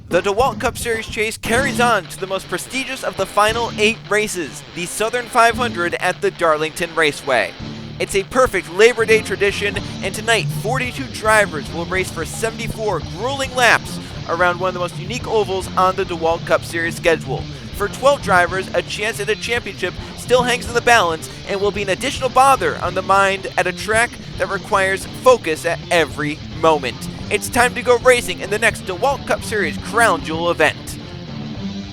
The DeWalt Cup Series chase carries on to the most prestigious of the final 8 races, the Southern 500 at the Darlington Raceway. It's a perfect Labor Day tradition, and tonight 42 drivers will race for 74 grueling laps around one of the most unique ovals on the DeWalt Cup Series schedule. For 12 drivers, a chance at a championship still hangs in the balance and will be an additional bother on the mind at a track that requires focus at every moment. It's time to go racing in the next DeWalt Cup Series Crown Jewel event.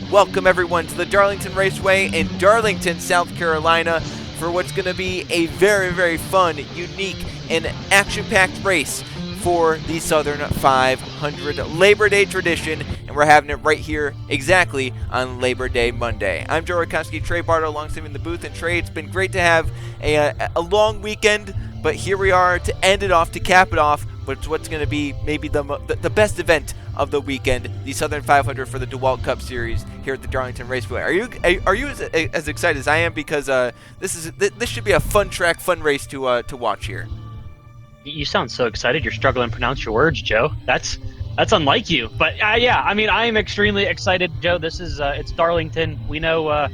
Welcome everyone to the Darlington Raceway in Darlington, South Carolina for what's going to be a very, very fun, unique, and action-packed race for the Southern 500 Labor Day tradition, and we're having it right here exactly on Labor Day Monday. I'm Joe Rakowski, Trey Bardo alongside me in the booth, and Trey, it's been great to have a long weekend, but here we are to end it off, to cap it off, but it's what's going to be maybe the best event of the weekend, the Southern 500 for the DeWalt Cup Series here at the Darlington Raceway. Are you as excited as I am? Because this should be a fun track, fun race to watch here. You sound so excited. You're struggling to pronounce your words, Joe. That's unlike you. But yeah, I mean, I am extremely excited, Joe. This is it's Darlington. We know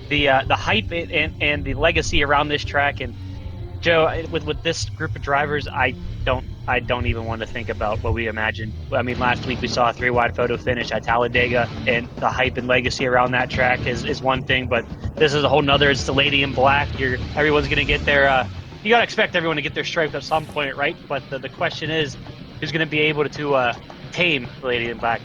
the hype and the legacy around this track. And Joe, with this group of drivers, I don't even want to think about what we imagined. I mean, last week we saw a 3-wide photo finish at Talladega, and the hype and legacy around that track is one thing. But this is a whole nother. It's the Lady in Black. Everyone's gonna get their. You gotta expect everyone to get their stripe at some point, right? But the question is, who's gonna be able to tame the Lady in Black?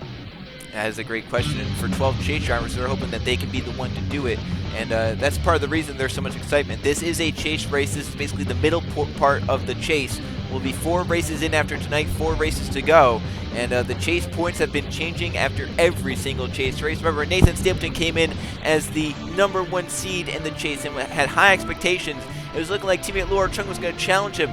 That is a great question, and for 12 chase drivers, they're hoping that they can be the one to do it, and that's part of the reason there's so much excitement. This is a chase race. This is basically the middle part of the chase. Will be 4 races in after tonight, 4 races to go, and the chase points have been changing after every single chase race. Remember, Nathan Stapleton came in as the #1 seed in the chase and had high expectations. It was looking like teammate Laura Chung was going to challenge him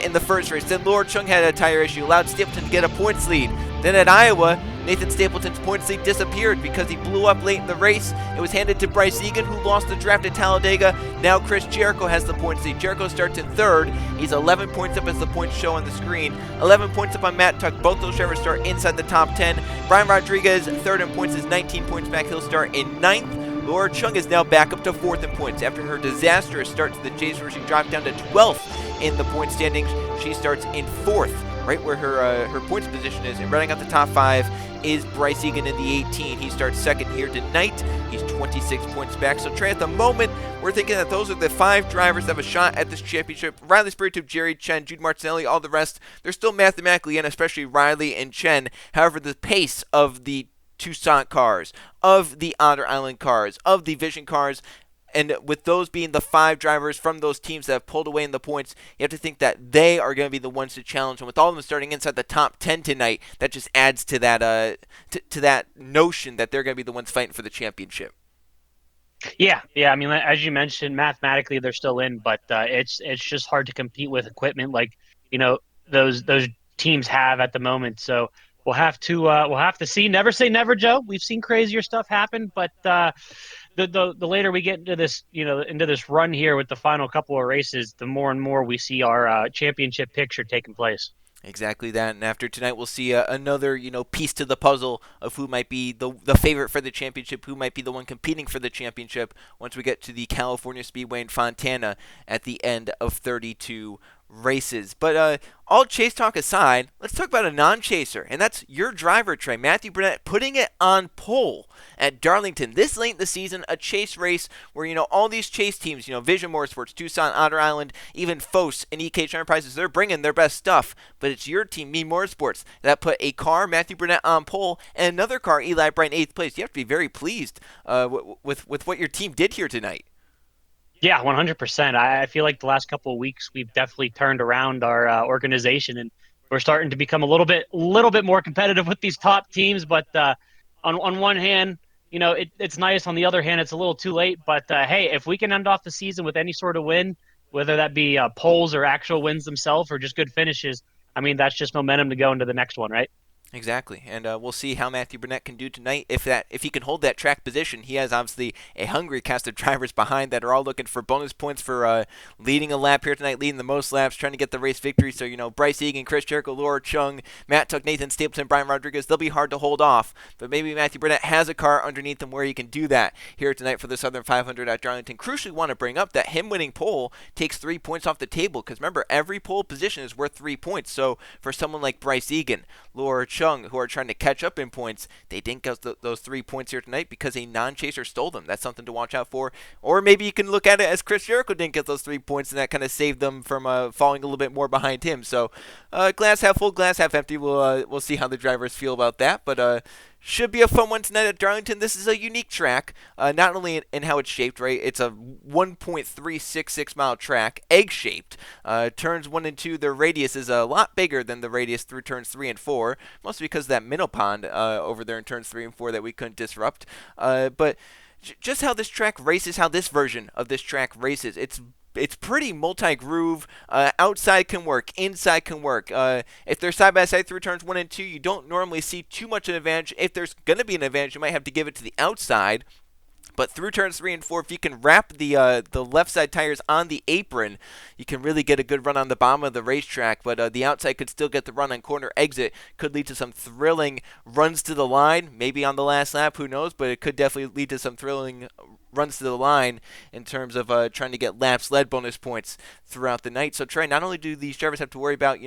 in the first race. Then Laura Chung had a tire issue, allowed Stapleton to get a points lead. Then at Iowa, Nathan Stapleton's points lead disappeared because he blew up late in the race. It was handed to Bryce Egan, who lost the draft at Talladega. Now Chris Jericho has the points lead. Jericho starts in 3rd. He's 11 points up as the points show on the screen. 11 points up on Matt Tuck. Both those drivers start inside the top 10. Brian Rodriguez, 3rd in points, is 19 points back. He'll start in 9th. Laura Chung is now back up to 4th in points. After her disastrous start to the chase where she dropped down to 12th in the point standings, she starts in 4th, right where her points position is. And running out the top 5 is Bryce Egan in the 18. He starts 2nd here tonight. He's 26 points back. So Trey, at the moment, we're thinking that those are the 5 drivers that have a shot at this championship. Riley Spirito, Jerry Chen, Jude Martinelli, all the rest, they're still mathematically in, especially Riley and Chen. However, the pace of the Toussaint cars, of the Otter Island cars, of the Vision cars, and with those being the 5 drivers from those teams that have pulled away in the points, you have to think that they are going to be the ones to challenge. And with all of them starting inside the top 10 tonight, that just adds to that to that notion that they're going to be the ones fighting for the championship. Yeah. I mean, as you mentioned, mathematically they're still in, but it's just hard to compete with equipment like those teams have at the moment. So we'll have to see. Never say never, Joe. We've seen crazier stuff happen, but the later we get into this, into this run here with the final couple of races, the more and more we see our championship picture taking place. Exactly that, and after tonight we'll see another piece to the puzzle of who might be the favorite for the championship, who might be the one competing for the championship once we get to the California Speedway in Fontana at the end of 32 races. But all chase talk aside, let's talk about a non-chaser, and that's your driver, Trey. Matthew Burnett putting it on pole at Darlington this late in the season, a chase race where all these chase teams, Vision Motorsports, Tucson, Otter Island, even FOS and EK Enterprises, they're bringing their best stuff, but it's your team, Me Motorsports, that put a car, Matthew Burnett, on pole, and another car, Eli Bright, in 8th place. You have to be very pleased with what your team did here tonight. Yeah, 100%. I feel like the last couple of weeks we've definitely turned around our organization, and we're starting to become a little bit more competitive with these top teams. But on one hand, it's nice. On the other hand, it's a little too late. But hey, if we can end off the season with any sort of win, whether that be poles or actual wins themselves or just good finishes, I mean, that's just momentum to go into the next one, right? Exactly, and we'll see how Matthew Burnett can do tonight. If he can hold that track position, he has obviously a hungry cast of drivers behind that are all looking for bonus points for leading a lap here tonight, leading the most laps, trying to get the race victory. So Bryce Egan, Chris Jericho, Laura Chung, Matt Tuck, Nathan Stapleton, Brian Rodriguez, they'll be hard to hold off. But maybe Matthew Burnett has a car underneath him where he can do that here tonight for the Southern 500 at Darlington. Crucially, want to bring up that him winning pole takes 3 points off the table because remember, every pole position is worth 3 points. So for someone like Bryce Egan, Laura Chung, who are trying to catch up in points, they didn't get those 3 points here tonight because a non-chaser stole them. That's something to watch out for. Or maybe you can look at it as Chris Jericho didn't get those 3 points, and that kind of saved them from falling a little bit more behind him. So glass half full, glass half empty. We'll see how the drivers feel about that. But should be a fun one tonight at Darlington. This is a unique track, not only in how it's shaped, right? It's a 1.366 mile track, egg-shaped. Turns 1 and 2, their radius is a lot bigger than the radius through turns 3 and 4, mostly because of that middle pond over there in turns 3 and 4 that we couldn't disrupt. But just how this track races, how this version of this track races, it's pretty multi-groove. Outside can work, inside can work. If they're side by side through turns 1 and 2, you don't normally see too much of an advantage. If there's going to be an advantage, you might have to give it to the outside. But through turns 3 and 4, if you can wrap the left side tires on the apron, you can really get a good run on the bottom of the racetrack. But the outside could still get the run on corner exit. Could lead to some thrilling runs to the line, maybe on the last lap, who knows? But it could definitely lead to some thrilling runs to the line in terms of trying to get laps led bonus points throughout the night. So Trey, not only do these drivers have to worry about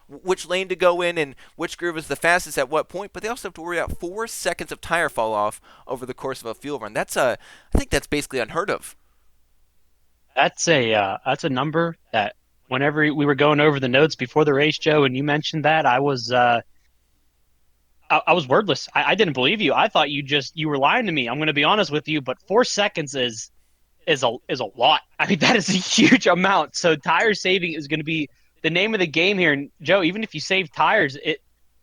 which lane to go in and which groove is the fastest at what point, but they also have to worry about 4 seconds of tire fall off over the course of a fuel run. I think that's basically unheard of. That's a number that whenever we were going over the notes before the race, Joe, and you mentioned that, I was wordless. I didn't believe you. I thought you were lying to me. I'm going to be honest with you, but 4 seconds is a lot. I mean, that is a huge amount. So tire saving is going to be the name of the game here. And Joe, even if you save tires,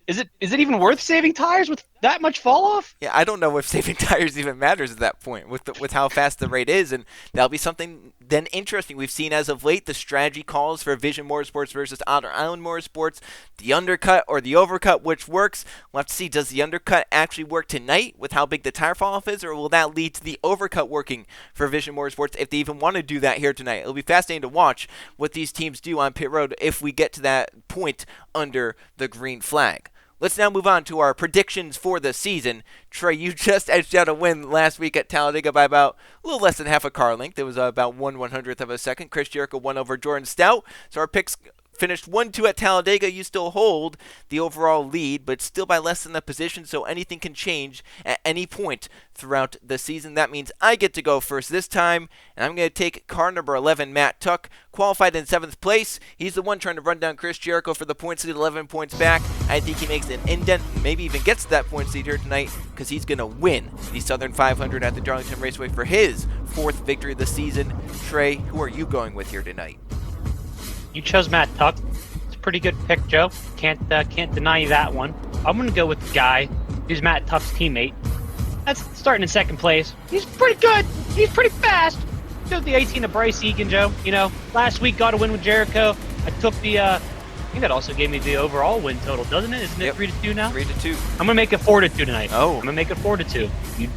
is it even worth saving tires with that much fall off? Yeah, I don't know if saving tires even matters at that point with how fast the rate is, and that'll be something then interesting. We've seen as of late the strategy calls for Vision Motorsports versus Otter Island Motorsports, the undercut or the overcut, which works. We'll have to see, does the undercut actually work tonight with how big the tire fall off is, or will that lead to the overcut working for Vision Motorsports if they even want to do that here tonight? It'll be fascinating to watch what these teams do on pit road if we get to that point under the green flag. Let's now move on to our predictions for the season. Trey, you just edged out a win last week at Talladega by about a little less than half a car length. It was about 1/100th of a second. Chris Jericho won over Jordan Stout. So our picks finished 1-2 at Talladega. You still hold the overall lead, but still by less than the position, so anything can change at any point throughout the season. That means I get to go first this time, and I'm going to take car number 11, Matt Tuck, qualified in 7th place. He's the one trying to run down Chris Jericho for the points lead, 11 points back. I think he makes an indent, maybe even gets to that points lead here tonight, because he's going to win the Southern 500 at the Darlington Raceway for his 4th victory of the season. Trey, who are you going with here tonight? You chose Matt Tuck. It's a pretty good pick, Joe. Can't deny you that one. I'm going to go with the guy who's Matt Tuck's teammate. That's starting in 2nd place. He's pretty good. He's pretty fast. Took the 18 of Bryce Egan, Joe. Last week got a win with Jericho. I took I think that also gave me the overall win total, doesn't it? Isn't it 3-2 now? 3-2. I'm going to make it 4-2 tonight. Oh. I'm going to make it 4-2.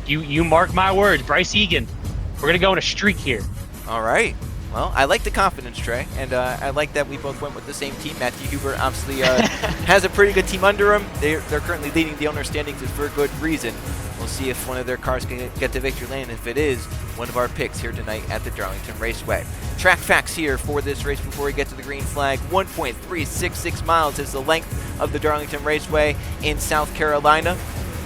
You mark my words. Bryce Egan. We're going to go on a streak here. All right. Well, I like the confidence, Trey, and I like that we both went with the same team. Matthew Huber obviously has a pretty good team under him. They're currently leading the owner standings for a good reason. We'll see if one of their cars can get to victory lane, if it is one of our picks here tonight at the Darlington Raceway. Track facts here for this race before we get to the green flag. 1.366 miles is the length of the Darlington Raceway in South Carolina.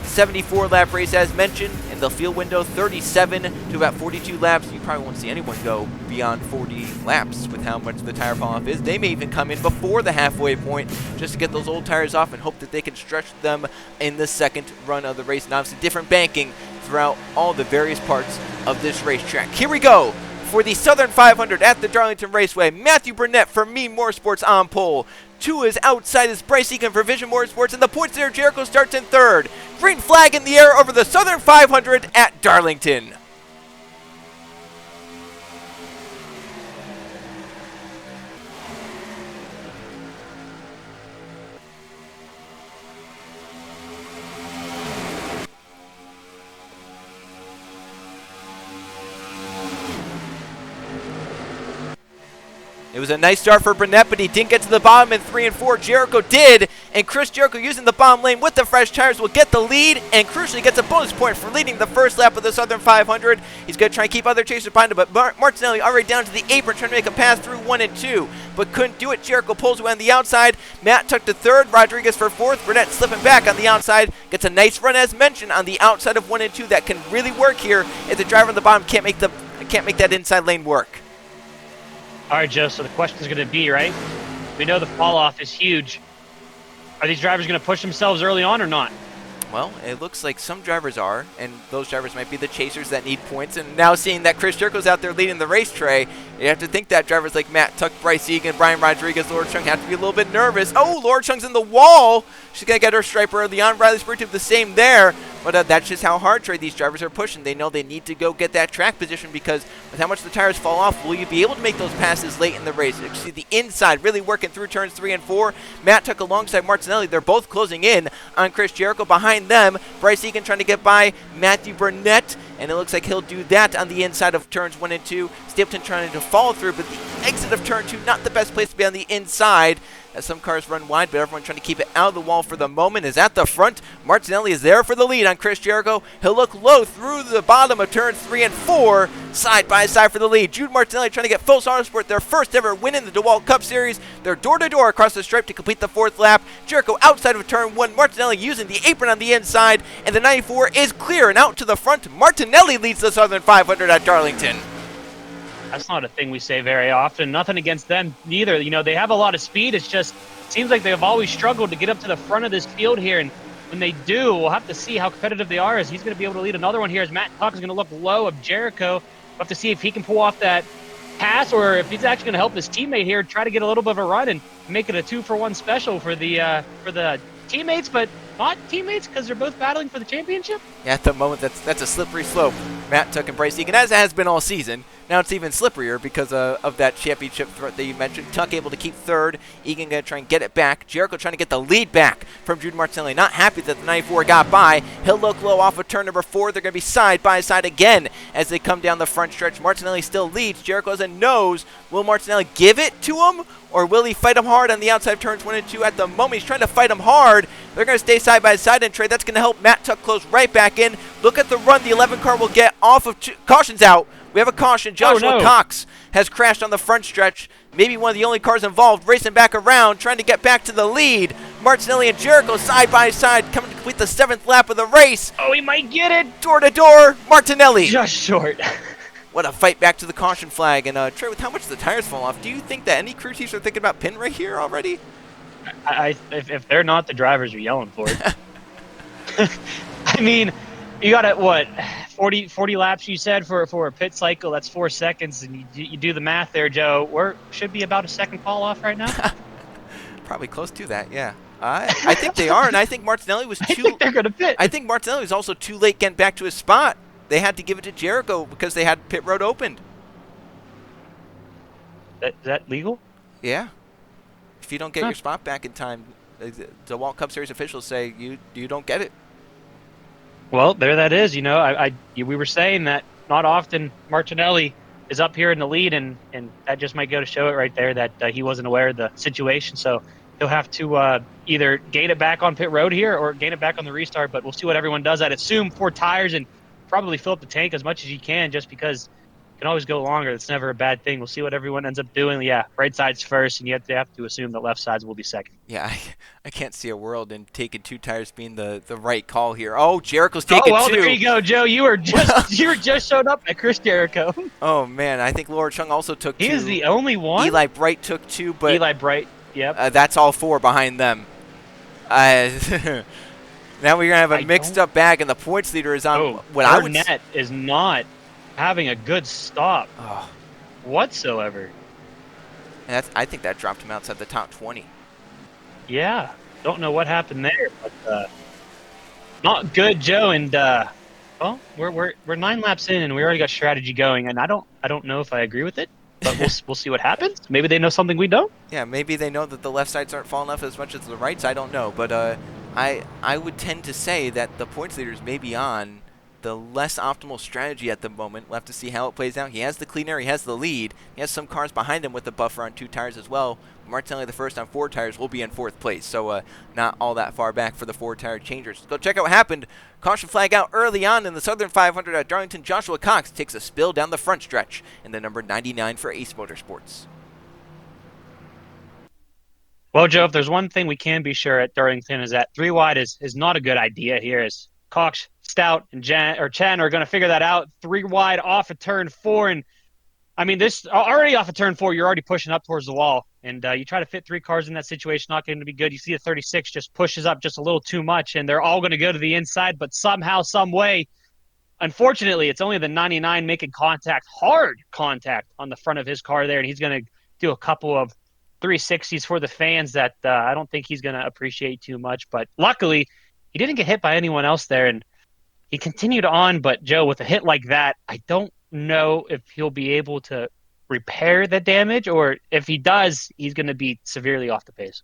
74-lap race as mentioned, and the field window 37 to about 42 laps. You probably won't see anyone go beyond 40 laps with how much the tire fall off is. They may even come in before the halfway point just to get those old tires off and hope that they can stretch them in the second run of the race. And obviously different banking throughout all the various parts of this racetrack. Here we go for the Southern 500 at the Darlington Raceway. Matthew Burnett for Me Motorsports on pole. 2 is outside is Bryce Egan for Vision Motorsports, and the points there, Jericho starts in 3rd. Green flag in the air over the Southern 500 at Darlington. It was a nice start for Burnett, but he didn't get to the bottom in 3 and 4. Jericho did, and Chris Jericho using the bottom lane with the fresh tires will get the lead, and crucially gets a bonus point for leading the first lap of the Southern 500. He's going to try and keep other chasers behind him, but Martinelli already down to the apron trying to make a pass through 1 and 2, but couldn't do it. Jericho pulls away on the outside. Matt took to third, Rodriguez for fourth. Burnett slipping back on the outside, gets a nice run as mentioned on the outside of 1 and 2 that can really work here if the driver on the bottom can't make that inside lane work. All right, Joe, so the question is going to be, right? We know the fall-off is huge. Are these drivers going to push themselves early on or not? Well, it looks like some drivers are, and those drivers might be the chasers that need points. And now seeing that Chris Jericho's out there leading the race tray, you have to think that drivers like Matt Tuck, Bryce Egan, Brian Rodriguez, Laura Chung have to be a little bit nervous. Oh, Laura Chung's in the wall. She's going to get her stripe early on. Riley Spurgeon the same there. But that's just how hard trade these drivers are pushing. They know they need to go get that track position because with how much the tires fall off, will you be able to make those passes late in the race? You see the inside really working through turns 3 and 4. Matt Tuck alongside Martinelli. They're both closing in on Chris Jericho. Behind them, Bryce Egan trying to get by Matthew Burnett, and it looks like he'll do that on the inside of turns 1 and 2. Stapleton trying to follow through, but the exit of turn 2, not the best place to be on the inside. As some cars run wide, but everyone trying to keep it out of the wall for the moment is at the front. Martinelli is there for the lead on Chris Jericho. He'll look low through the bottom of turns 3 and 4, side by side for the lead. Jude Martinelli trying to get Phillips Autosport their first ever win in the DeWalt Cup Series. They're door-to-door across the stripe to complete the 4th lap. Jericho outside of turn 1. Martinelli using the apron on the inside, and the 94 is clear and out to the front. Martinelli leads the Southern 500 at Darlington. That's not a thing we say very often. Nothing against them neither. You know, they have a lot of speed. It's just seems like they've always struggled to get up to the front of this field here. And when they do, we'll have to see how competitive they are as he's going to be able to lead another one here as Matt Tuck is going to look low of Jericho. We'll have to see if he can pull off that pass or if he's actually going to help his teammate here try to get a little bit of a run and make it a 2-for-1 special for the teammates, but not teammates because they're both battling for the championship. Yeah, at the moment, that's a slippery slope. Matt Tuck and Bryce Egan, as it has been all season. Now it's even slipperier because of that championship threat that you mentioned. Tuck able to keep third. Egan going to try and get it back. Jericho trying to get the lead back from Jude Martinelli. Not happy that the 94 got by. He'll look low off of turn number 4. They're going to be side by side again as they come down the front stretch. Martinelli still leads. Jericho has a nose. Will Martinelli give it to him? Or will he fight him hard on the outside of turns 1 and 2? At the moment, he's trying to fight him hard. They're going to stay side by side and trade. That's going to help Matt Tuck close right back in. Look at the run the 11 car will get off of caution's out. We have a caution. Joshua Cox has crashed on the front stretch. Maybe one of the only cars involved, racing back around, trying to get back to the lead. Martinelli and Jericho side by side, coming to complete the 7th lap of the race. Oh, he might get it. Door to door, Martinelli. Just short. What a fight back to the caution flag. And Trey, with how much the tires fall off, do you think that any crew chiefs are thinking about pin right here already? If they're not, the drivers are yelling for it. I mean, you got it, what, 40 laps you said for a pit cycle. That's 4 seconds, and you do the math there, Joe. Should be about a second fall off right now. Probably close to that, yeah. I think they are, and I think Martinelli was too. I think they're gonna pit. I think Martinelli was also too late getting back to his spot. They had to give it to Jericho because they had pit road opened. Is that legal? Yeah. If you don't get your spot back in time, the DeWalt Cup Series officials say you don't get it. Well, there that is. You know, we were saying that not often Martinelli is up here in the lead, and that just might go to show it right there that he wasn't aware of the situation. So he'll have to either gain it back on pit road here or gain it back on the restart. But we'll see what everyone does. I'd assume 4 tires and probably fill up the tank as much as you can, just because you can always go longer. That's never a bad thing. We'll see what everyone ends up doing. Yeah, right side's first, and you have to assume that left sides will be second. Yeah, I can't see a world in taking 2 tires being the right call here. Oh, Jericho's taking 2. Oh, well, there you go, Joe. You were just showed up at Chris Jericho. Oh man, I think Laura Chung also took 2. He is the only one. Eli Bright took 2, but Eli Bright, yep. That's all 4 behind them. Now we're gonna have a mixed-up bag, and the points leader is on Burnett is not having a good stop whatsoever. And I think that dropped him outside the top 20. Yeah, don't know what happened there, but not good, Joe. And well, we're 9 laps in, and we already got strategy going, and I don't know if I agree with it, but we'll see what happens. Maybe they know something we don't. Yeah, maybe they know that the left sides aren't falling off as much as the rights. I don't know, but I would tend to say that the points leaders may be on the less optimal strategy at the moment. We'll have to see how it plays out. He has the clean air, he has the lead. He has some cars behind him with the buffer on 2 tires as well. Martinelli, the first on 4 tires, will be in 4th place, so not all that far back for the 4-tire changers. Let's go check out what happened. Caution flag out early on in the Southern 500 at Darlington. Joshua Cox takes a spill down the front stretch in the number 99 for Ace Motorsports. Well, Joe, if there's one thing we can be sure at Darlington is that 3 wide is not a good idea here. As Cox, Stout, and Chen are going to figure that out. 3 wide off of turn 4, and I mean, this already off of turn 4, you're already pushing up towards the wall, and you try to fit 3 cars in that situation, not going to be good. You see the 36 just pushes up just a little too much, and they're all going to go to the inside, but somehow, some way, unfortunately, it's only the 99 making contact, hard contact on the front of his car there, and he's going to do a couple of 360s for the fans that I don't think he's going to appreciate too much. But luckily, he didn't get hit by anyone else there, and he continued on. But, Joe, with a hit like that, I don't know if he'll be able to repair the damage, or if he does, he's going to be severely off the pace.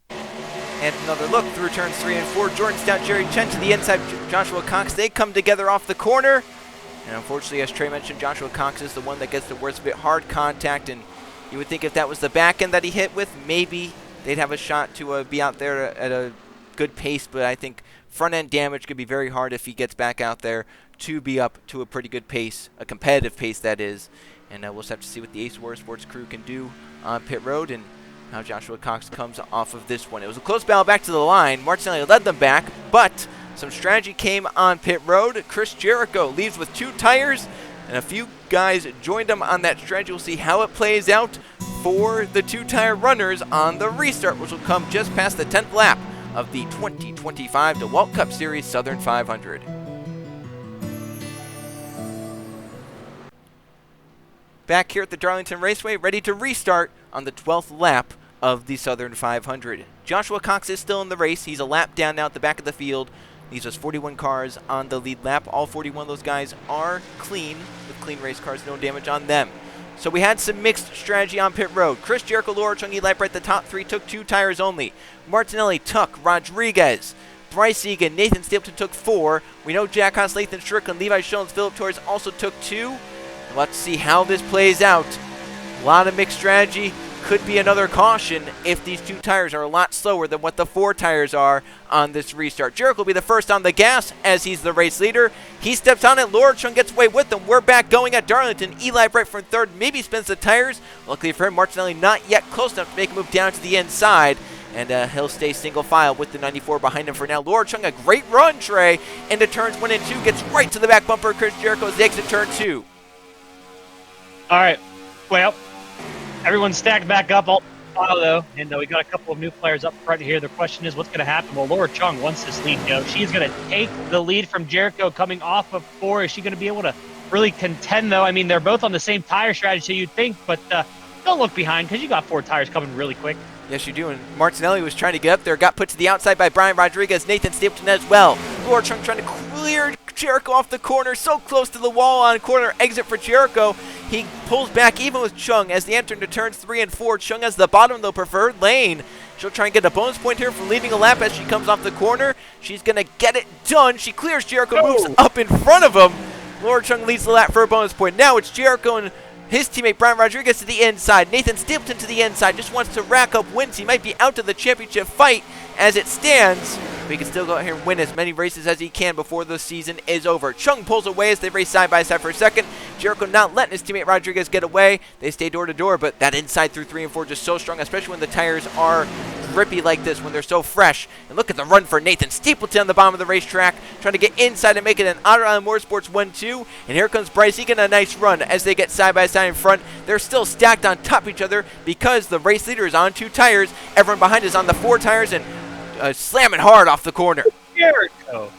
And another look through turns 3 and 4. Jordan Stout, Jerry Chen to the inside. Joshua Cox, they come together off the corner. And unfortunately, as Trey mentioned, Joshua Cox is the one that gets the worst of it. Hard contact, and you would think if that was the back end that he hit with, maybe they'd have a shot to be out there at a good pace. But I think front end damage could be very hard if he gets back out there to be up to a pretty good pace, a competitive pace that is. And we'll just have to see what the Ace Motorsports crew can do on pit road and how Joshua Cox comes off of this one. It was a close battle back to the line. Martinelli led them back, but some strategy came on pit road. Chris Jericho leaves with 2 tires, and a few guys joined him on that strategy. We'll see how it plays out for the 2-tire runners on the restart, which will come just past the 10th lap of the 2025 DeWalt Cup Series Southern 500. Back here at the Darlington Raceway, ready to restart on the 12th lap of the Southern 500. Joshua Cox is still in the race. He's a lap down now at the back of the field. These are 41 cars on the lead lap. All 41 of those guys are clean, with clean race cars, no damage on them. So we had some mixed strategy on pit road. Chris Jericho, Laura Chung, Eli Bright, the top 3 took 2 tires only. Martinelli, Tuck, Rodriguez, Bryce Egan, Nathan Stapleton took 4. We know Jack Haas, Lathan Strickland, Levi Jones, Philip Torres also took 2. We'll have to see how this plays out. A lot of mixed strategy. Could be another caution if these 2 tires are a lot slower than what the 4 tires are on this restart. Jericho will be the first on the gas as he's the race leader. He steps on it. Laura Chung gets away with him. We're back going at Darlington. Eli Bright from 3rd, maybe spins the tires. Luckily for him, Martinelli not yet close enough to make a move down to the inside. And he'll stay single file with the 94 behind him for now. Laura Chung, a great run, Trey, into turns 1 and 2. Gets right to the back bumper of Chris Jericho as they exit turn 2. All right, well, everyone's stacked back up all file though, and we got a couple of new players up front here. The question is, what's going to happen? Well, Laura Chung wants this lead, Joe. She's going to take the lead from Jericho coming off of 4. Is she going to be able to really contend, though? I mean, they're both on the same tire strategy, so you'd think, but don't look behind because you got 4 tires coming really quick. Yes, you do, and Martinelli was trying to get up there, got put to the outside by Brian Rodriguez, Nathan Stapleton as well. Laura Chung trying to clear Jericho off the corner, so close to the wall on corner exit for Jericho. He pulls back even with Chung as they enter into turns 3 and 4. Chung has the bottom of the preferred lane. She'll try and get a bonus point here for leading a lap as she comes off the corner. She's going to get it done. She clears Jericho, moves up in front of him. Laura Chung leads the lap for a bonus point. Now it's Jericho and his teammate Brian Rodriguez to the inside. Nathan Stapleton to the inside. Just wants to rack up wins. He might be out to the championship fight as it stands. But he can still go out here and win as many races as he can before the season is over. Chung pulls away as they race side by side for a second. Jericho not letting his teammate Rodriguez get away. They stay door to door, but that inside through 3 and 4 just so strong, especially when the tires are grippy like this, when they're so fresh. And look at the run for Nathan Stapleton on the bottom of the racetrack, trying to get inside and make it an Otter Island Motorsports 1-2. And here comes Bryce Egan, a nice run as they get side by side in front. They're still stacked on top of each other because the race leader is on 2 tires. Everyone behind is on the 4 tires and slamming hard off the corner. Jericho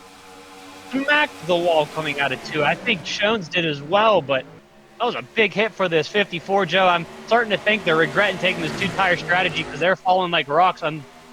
smacked the wall coming out of 2. I think Jones did as well, but that was a big hit for this 54, Joe. I'm starting to think they're regretting taking this 2-tire strategy because they're falling like rocks.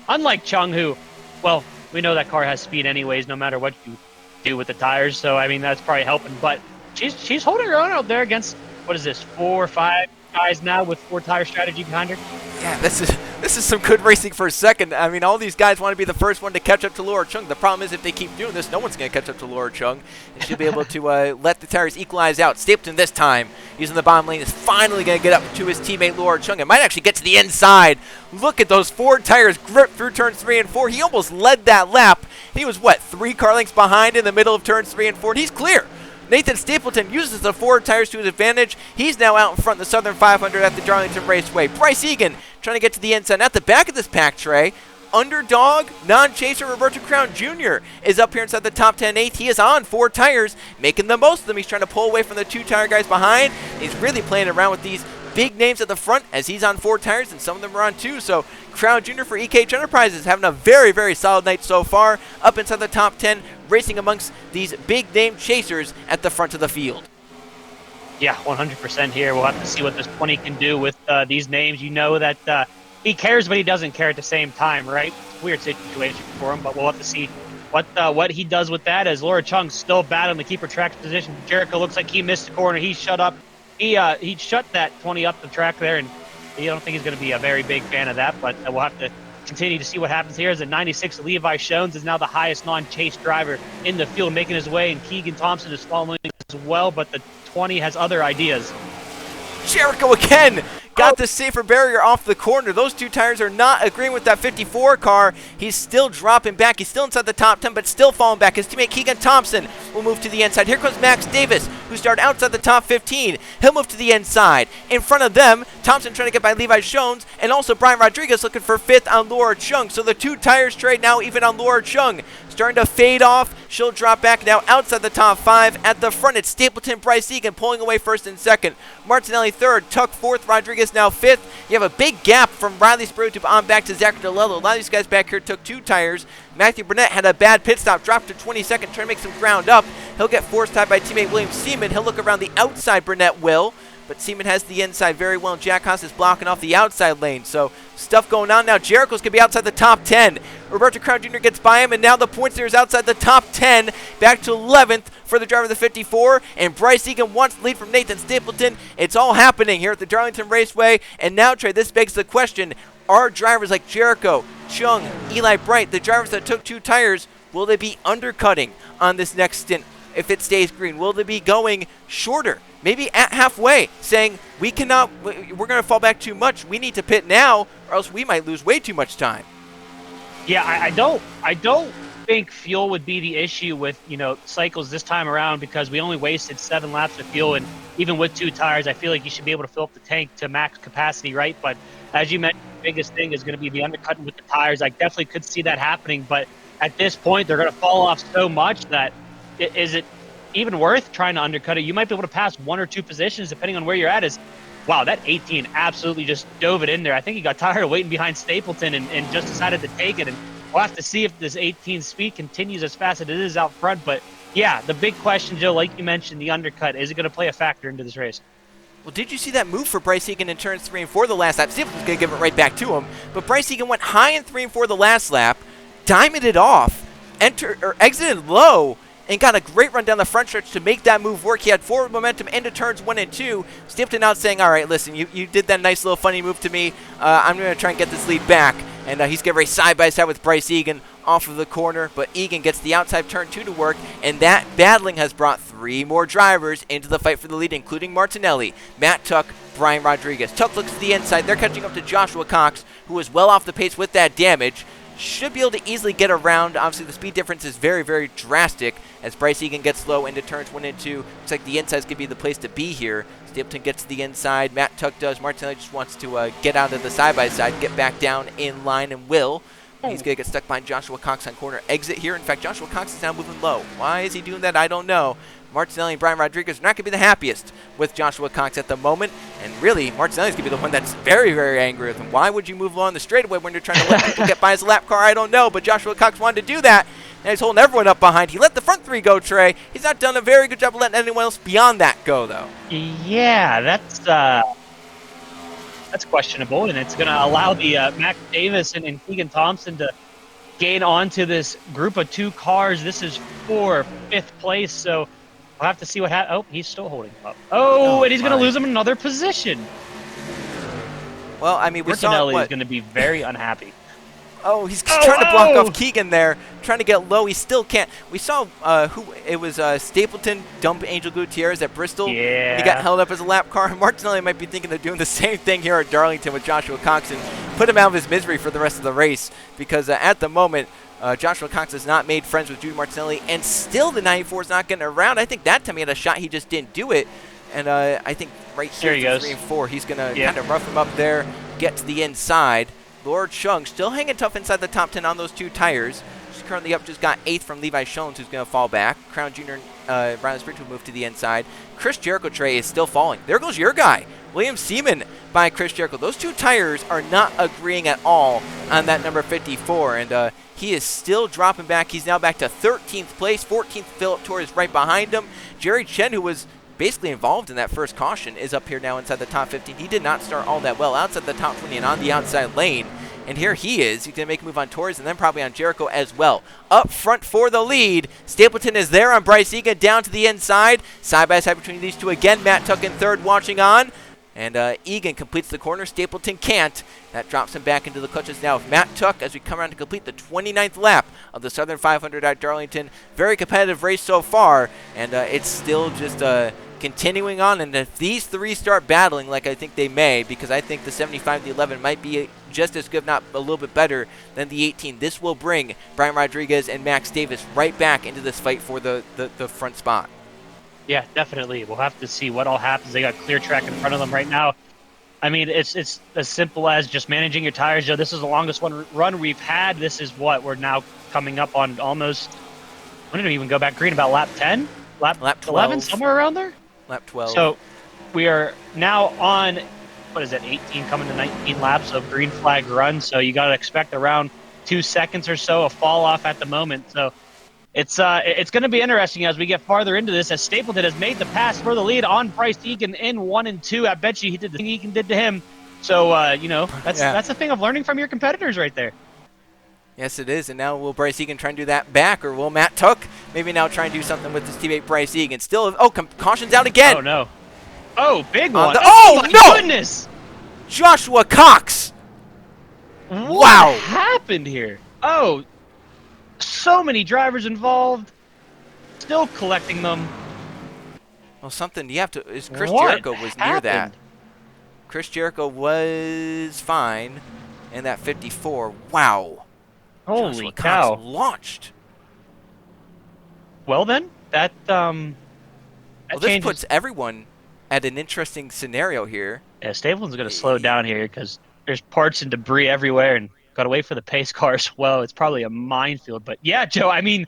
Unlike Chung, who, well, we know that car has speed anyways, no matter what you do with the tires. So, I mean, that's probably helping. But she's holding her own out there against, what is this, 4 or 5 guys now with 4-tire strategy behind her? Yeah, this is This is some good racing for a second. I mean, all these guys want to be the first one to catch up to Laura Chung. The problem is if they keep doing this, no one's going to catch up to Laura Chung. And she'll be able to let the tires equalize out. Stapleton this time, using the bottom lane, is finally going to get up to his teammate Laura Chung. It might actually get to the inside. Look at those Ford tires grip through turns 3 and 4. He almost led that lap. He was, what, 3 car lengths behind in the middle of turns 3 and 4. He's clear. Nathan Stapleton uses the Ford tires to his advantage. He's now out in front in the Southern 500 at the Darlington Raceway. Bryce Egan trying to get to the inside. At the back of this pack, Trey, underdog, non-chaser Roberto Crown Jr. is up here inside the top 10 8th. He is on 4 tires, making the most of them. He's trying to pull away from the 2 tire guys behind. He's really playing around with these big names at the front as he's on 4 tires, and some of them are on 2. So Crown Jr. for EKH Enterprises having a very, very solid night so far, up inside the top 10, racing amongst these big name chasers at the front of the field. Yeah, 100% here. We'll have to see what this 20 can do with these names. You know that he cares, but he doesn't care at the same time, right? Weird situation for him, but we'll have to see what he does with that, as Laura Chung's still battling to keep her track position. Jericho looks like he missed the corner. He shut up. He shut that 20 up the track there, and I don't think he's going to be a very big fan of that, but we'll have to continue to see what happens here. As the 96 Levi Shones is now the highest non-chase driver in the field, making his way, and Keegan Thompson is following as well, but the 20 has other ideas. Jericho again got the safer barrier off the corner. Those 2 tires are not agreeing with that 54 car. He's still dropping back. He's still inside the top 10, but still falling back. His teammate Keegan Thompson will move to the inside. Here comes Max Davis, who started outside the top 15. He'll move to the inside. In front of them, Thompson trying to get by Levi Shones, and also Brian Rodriguez looking for 5th on Laura Chung. So the 2 tires trade now even on Laura Chung. Starting to fade off. She'll drop back now outside the top 5. At the front, it's Stapleton, Bryce Egan pulling away 1st and 2nd. Martinelli 3rd, Tuck 4th, Rodriguez now 5th. You have a big gap from Riley Sprue on back to Zachary DeLello. A lot of these guys back here took 2 tires. Matthew Burnett had a bad pit stop, dropped to 22nd, trying to make some ground up. He'll get forced tied by teammate William Seaman. He'll look around the outside, Burnett will. But Seaman has the inside very well, and Jack Haas is blocking off the outside lane. So stuff going on now. Jericho's going to be outside the top 10. Roberto Crown Jr. gets by him, and now the points there is outside the top 10. Back to 11th for the driver of the 54. And Bryce Egan wants the lead from Nathan Stapleton. It's all happening here at the Darlington Raceway. And now, Trey, this begs the question, are drivers like Jericho, Chung, Eli Bright, the drivers that took 2 tires, will they be undercutting on this next stint if it stays green? Will they be going shorter? Maybe at halfway, saying, we're going to fall back too much. We need to pit now, or else we might lose way too much time. Yeah, I don't think fuel would be the issue with, cycles this time around, because we only wasted 7 laps of fuel, and even with 2 tires, I feel like you should be able to fill up the tank to max capacity, right? But as you mentioned, the biggest thing is going to be the undercutting with the tires. I definitely could see that happening, but at this point, they're going to fall off so much that is it even worth trying to undercut it? You might be able to pass 1 or 2 positions depending on where you're at. Wow, that 18 absolutely just dove it in there. I think he got tired of waiting behind Stapleton and just decided to take it. And we'll have to see if this 18 speed continues as fast as it is out front. But yeah, the big question, Joe, like you mentioned, the undercut, is it going to play a factor into this race? Well, did you see that move for Bryce Egan in turns 3 and 4 the last lap? Stapleton's going to give it right back to him. But Bryce Egan went high in 3 and 4 the last lap, diamonded off, exited low, and got a great run down the front stretch to make that move work. He had forward momentum into turns 1 and 2. Stapleton out saying, all right, listen, you did that nice little funny move to me. I'm going to try and get this lead back. And he's going to race side-by-side with Bryce Egan off of the corner. But Egan gets the outside turn 2 to work. And that battling has brought 3 more drivers into the fight for the lead, including Martinelli, Matt Tuck, Brian Rodriguez. Tuck looks to the inside. They're catching up to Joshua Cox, who is well off the pace with that damage. Should be able to easily get around. Obviously, the speed difference is very, very drastic as Bryce Egan gets low into turns 1 and 2. Looks like the inside's going to be the place to be here. Stapleton gets to the inside. Matt Tuck does. Martinelli just wants to get out of the side-by-side, get back down in line, and will. He's going to get stuck behind Joshua Cox on corner exit here. In fact, Joshua Cox is now moving low. Why is he doing that? I don't know. Martinelli and Brian Rodriguez are not going to be the happiest with Joshua Cox at the moment. And really, Martinelli's going to be the one that's very, very angry with him. Why would you move along the straightaway when you're trying to let people get by as a lap car? I don't know, but Joshua Cox wanted to do that. And he's holding everyone up behind. He let the front 3 go, Trey. He's not done a very good job of letting anyone else beyond that go, though. Yeah, that's questionable, and it's going to allow the Max Davis and Keegan Thompson to gain onto this group of 2 cars. This is for 5th place, so we'll have to see what happens. Oh, he's still holding up. Oh, and he's going to lose him another position. Well, I mean, we saw Martinelli what? is going to be very unhappy. Oh, he's trying to block off Keegan there, trying to get low. He still can't. We saw who it was. Stapleton dump Angel Gutierrez at Bristol. Yeah. When he got held up as a lap car. Martinelli might be thinking they're doing the same thing here at Darlington with Joshua Cox and put him out of his misery for the rest of the race because at the moment, Joshua Cox has not made friends with Jude Martinelli, and still the 94 is not getting around. I think that time he had a shot, he just didn't do it. And I think right here, 3 and 4, he's going to kind of rough him up there, get to the inside. Lord Chung still hanging tough inside the top 10 on those 2 tires. She's currently up, just got 8th from Levi Schoens, who's going to fall back. Crown Jr. Riley Sprint will move to the inside. Chris Jericho Trey is still falling. There goes your guy, William Seaman by Chris Jericho. Those 2 tires are not agreeing at all on that number 54, and he is still dropping back. He's now back to 13th place. 14th, Philip Torres right behind him. Jerry Chen, who was basically involved in that first caution, is up here now inside the top 15. He did not start all that well outside the top 20 and on the outside lane. And here he is. He's going to make a move on Torres and then probably on Jericho as well. Up front for the lead. Stapleton is there on Bryce Egan down to the inside. Side by side between these two again. Matt Tuck in third watching on. And Egan completes the corner. Stapleton can't. That drops him back into the clutches now of Matt Tuck as we come around to complete the 29th lap of the Southern 500 at Darlington. Very competitive race so far. And it's still just continuing on, and if these 3 start battling like I think they may, because I think the 75, the 11 might be just as good, not a little bit better than the 18, this will bring Brian Rodriguez and Max Davis right back into this fight for the front spot. Yeah, definitely. We'll have to see what all happens. They got clear track in front of them right now. I mean, it's as simple as just managing your tires. Joe, this is the longest run we've had. This is what we're now coming up on almost, when did we even go back green? About lap 10? Lap 12. 11, somewhere around there? Lap 12. So we are now on, what is it, 18 coming to 19 laps of green flag run. So you got to expect around 2 seconds or so of fall off at the moment. So it's going to be interesting as we get farther into this, as Stapleton has made the pass for the lead on Bryce Egan in 1 and 2. I bet you he did the thing Egan did to him. So, that's the thing of learning from your competitors right there. Yes, it is. And now will Bryce Egan try and do that back, or will Matt Tuck maybe now try and do something with his teammate Bryce Egan? Still, caution's out again. Oh, no. Oh, big one. Oh, my no! Goodness! Joshua Cox! What happened here? Oh, so many drivers involved. Still collecting them. Well, something you have to. Chris Jericho was near that. Chris Jericho was fine in that 54. Wow. Holy Joshua cow! Cox launched. Well then, that this puts everyone at an interesting scenario here. Yeah, Stapleton's going to slow down here because there's parts and debris everywhere, and got to wait for the pace cars. Well, it's probably a minefield, but yeah, Joe. I mean,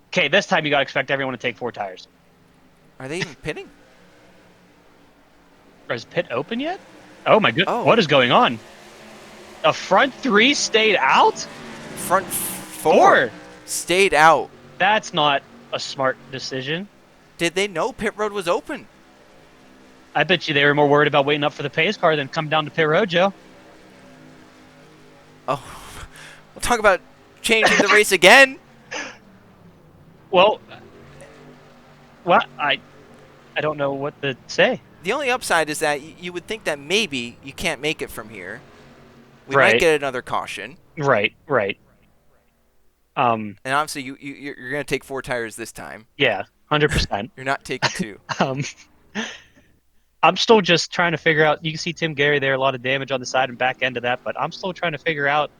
okay, this time you got to expect everyone to take 4 tires. Are they even pitting? Or is pit open yet? Oh my goodness! What is going on? The front 3 stayed out? Front 4 stayed out. That's not a smart decision. Did they know pit road was open? I bet you they were more worried about waiting up for the pace car than come down to pit road, Joe. Oh, we'll talk about changing the race again. Well, I don't know what to say. The only upside is that you would think that maybe you can't make it from here. We might get another caution. Right. And obviously, you're going to take 4 tires this time. Yeah, 100%. You're not taking 2. I'm still just trying to figure out. You can see Tim Gary there, a lot of damage on the side and back end of that, but I'm still trying to figure out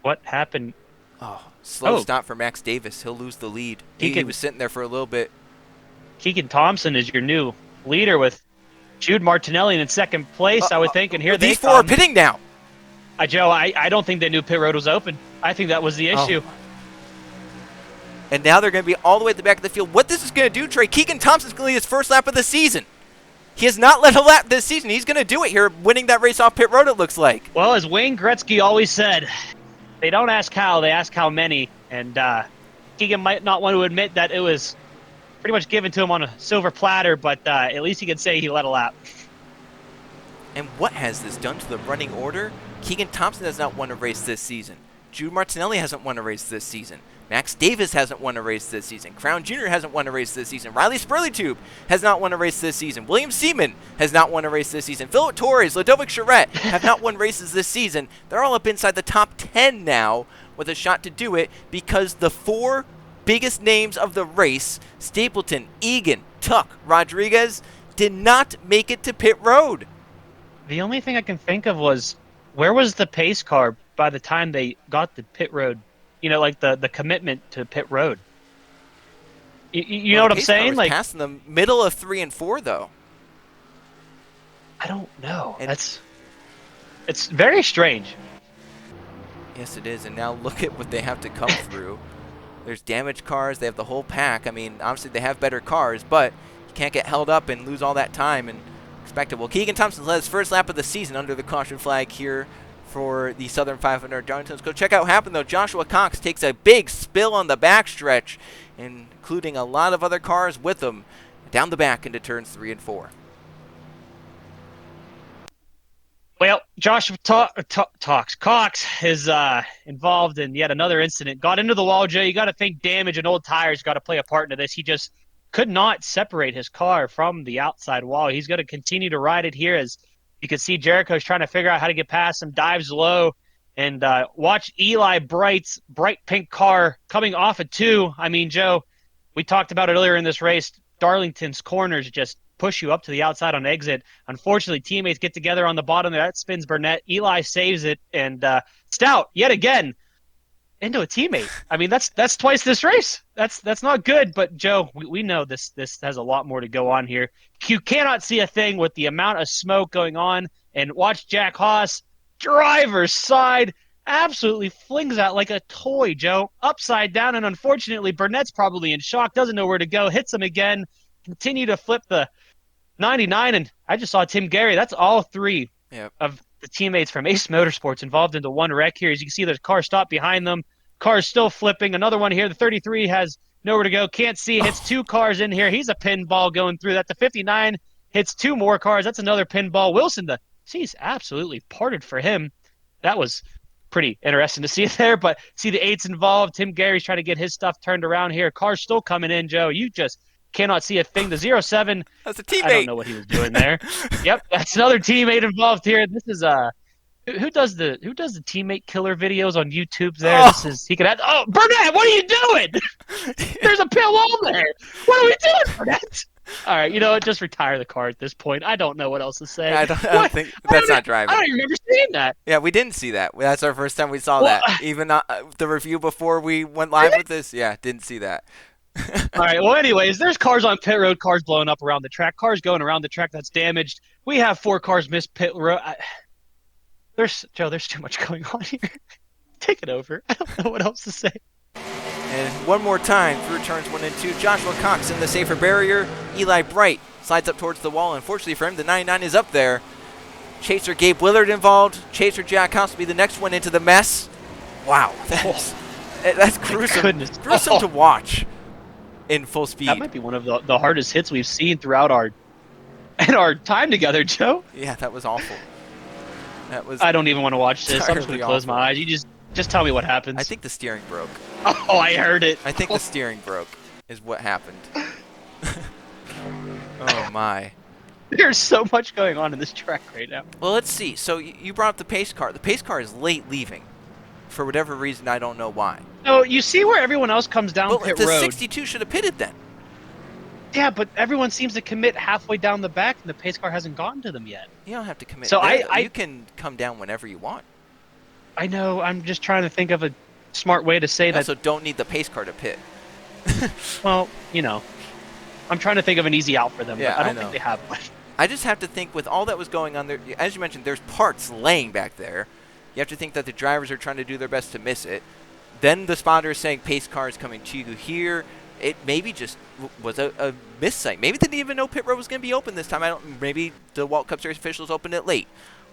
what happened. Oh, slow stop for Max Davis. He'll lose the lead. He was sitting there for a little bit. Keegan Thompson is your new leader with Jude Martinelli in second place, I would think, and here they come. These 4 are pitting now. Joe, I don't think they knew pit road was open. I think that was the issue. And now they're going to be all the way at the back of the field. What this is going to do, Trey, Keegan Thompson's going to lead his first lap of the season. He has not led a lap this season. He's going to do it here, winning that race off pit road, it looks like. Well, as Wayne Gretzky always said, they don't ask how, they ask how many. And Keegan might not want to admit that it was pretty much given to him on a silver platter, but at least he can say he led a lap. And what has this done to the running order? Keegan Thompson has not won a race this season. Jude Martinelli hasn't won a race this season. Max Davis hasn't won a race this season. Crown Jr. hasn't won a race this season. Riley Spurley-Tube has not won a race this season. William Seaman has not won a race this season. Philip Torres, Ludovic Charette have not won races this season. They're all up inside the top 10 now with a shot to do it because the 4 biggest names of the race, Stapleton, Egan, Tuck, Rodriguez, did not make it to pit road. The only thing I can think of was, where was the pace car by the time they got the pit road? You know, like the commitment to pit road. You know what I'm saying? Was like passing the middle of 3 and 4, though. I don't know. And It's very strange. Yes, it is. And now look at what they have to come through. There's damaged cars. They have the whole pack. I mean, obviously they have better cars, but you can't get held up and lose all that time and expect it. Well, Keegan Thompson led his first lap of the season under the caution flag here for the Southern 500 Darlington. Let's go check out what happened, though. Joshua Cox takes a big spill on the backstretch, including a lot of other cars with him, down the back into turns 3 and 4. Well, Joshua Cox is involved in yet another incident. Got into the wall, Jay. You got to think damage and old tires got to play a part into this. He just could not separate his car from the outside wall. He's going to continue to ride it here. As you can see, Jericho's trying to figure out how to get past him, dives low, and watch Eli Bright's bright pink car coming off of 2. I mean, Joe, we talked about it earlier in this race. Darlington's corners just push you up to the outside on exit. Unfortunately, teammates get together on the bottom there. That spins Burnett. Eli saves it, and Stout, yet again, into a teammate. I mean, that's twice this race. That's not good, but Joe, we know this has a lot more to go on here. You cannot see a thing with the amount of smoke going on, and watch Jack Haas, driver's side, absolutely flings out like a toy, Joe, upside down, and unfortunately, Burnett's probably in shock, doesn't know where to go, hits him again, continue to flip the 99, and I just saw Tim Gary. That's all 3 of the teammates from Ace Motorsports involved into one wreck here. As you can see, there's a car stopped behind them. Car is still flipping. Another one here. The 33 has nowhere to go. Can't see. Hits 2 cars in here. He's a pinball going through that. The 59 hits 2 more cars. That's another pinball. Wilson, the sea's absolutely parted for him. That was pretty interesting to see it there, but see the 8's involved. Tim Gary's trying to get his stuff turned around here. Car's still coming in, Joe. You just cannot see a thing. The 07. That's a teammate. I don't know what he was doing there. Yep, that's another teammate involved here. This is who does the teammate killer videos on YouTube there? Oh. This is he could have. Oh, Burnett, what are you doing? There's a pill on there. What are we doing, Burnett? All right, you know what? Just retire the car at this point. I don't know what else to say. I don't think that's not driving. I don't even remember seeing that. Yeah, we didn't see that. That's our first time we saw that. Even the review before we went live with this, yeah, didn't see that. All right, well, anyways, there's cars on pit road, cars blowing up around the track, cars going around the track that's damaged. We have 4 cars miss pit road. There's too much going on here. Take it over. I don't know what else to say. And one more time through turns 1 and 2, Joshua Cox in the safer barrier. Eli Bright slides up towards the wall. Unfortunately for him, the 99 is up there. Chaser Gabe Willard involved. Chaser Jack House will be the next one into the mess. Wow, that's gruesome. Goodness. Gruesome to watch in full speed. That might be one of the hardest hits we've seen throughout our time together, Joe. Yeah, that was awful. That was. I don't even want to watch this. I'm just going to close awful. my eyes. You just tell me what happens. I think the steering broke. Oh, I heard it. I think the steering broke is what happened. Oh, my. There's so much going on in this track right now. Well, let's see. So you brought up the pace car. The pace car is late leaving. For whatever reason, I don't know why. So you see where everyone else comes down pit the road. 62 should have pitted then. Yeah, but everyone seems to commit halfway down the back, and the pace car hasn't gotten to them yet. You don't have to commit. So there. I You can come down whenever you want. I know. I'm just trying to think of a smart way to say You that. also don't need the pace car to pit. Well, you know, I'm trying to think of an easy out for them. Yeah, but I don't know. think they have one. I just have to think with all that was going on there, as you mentioned, there's parts laying back there. You have to think that the drivers are trying to do their best to miss it. Then the spotter is saying pace car is coming to you here. It maybe just was a miss site. Maybe they didn't even know pit road was going to be open this time. Maybe the DeWalt Cup Series officials opened it late.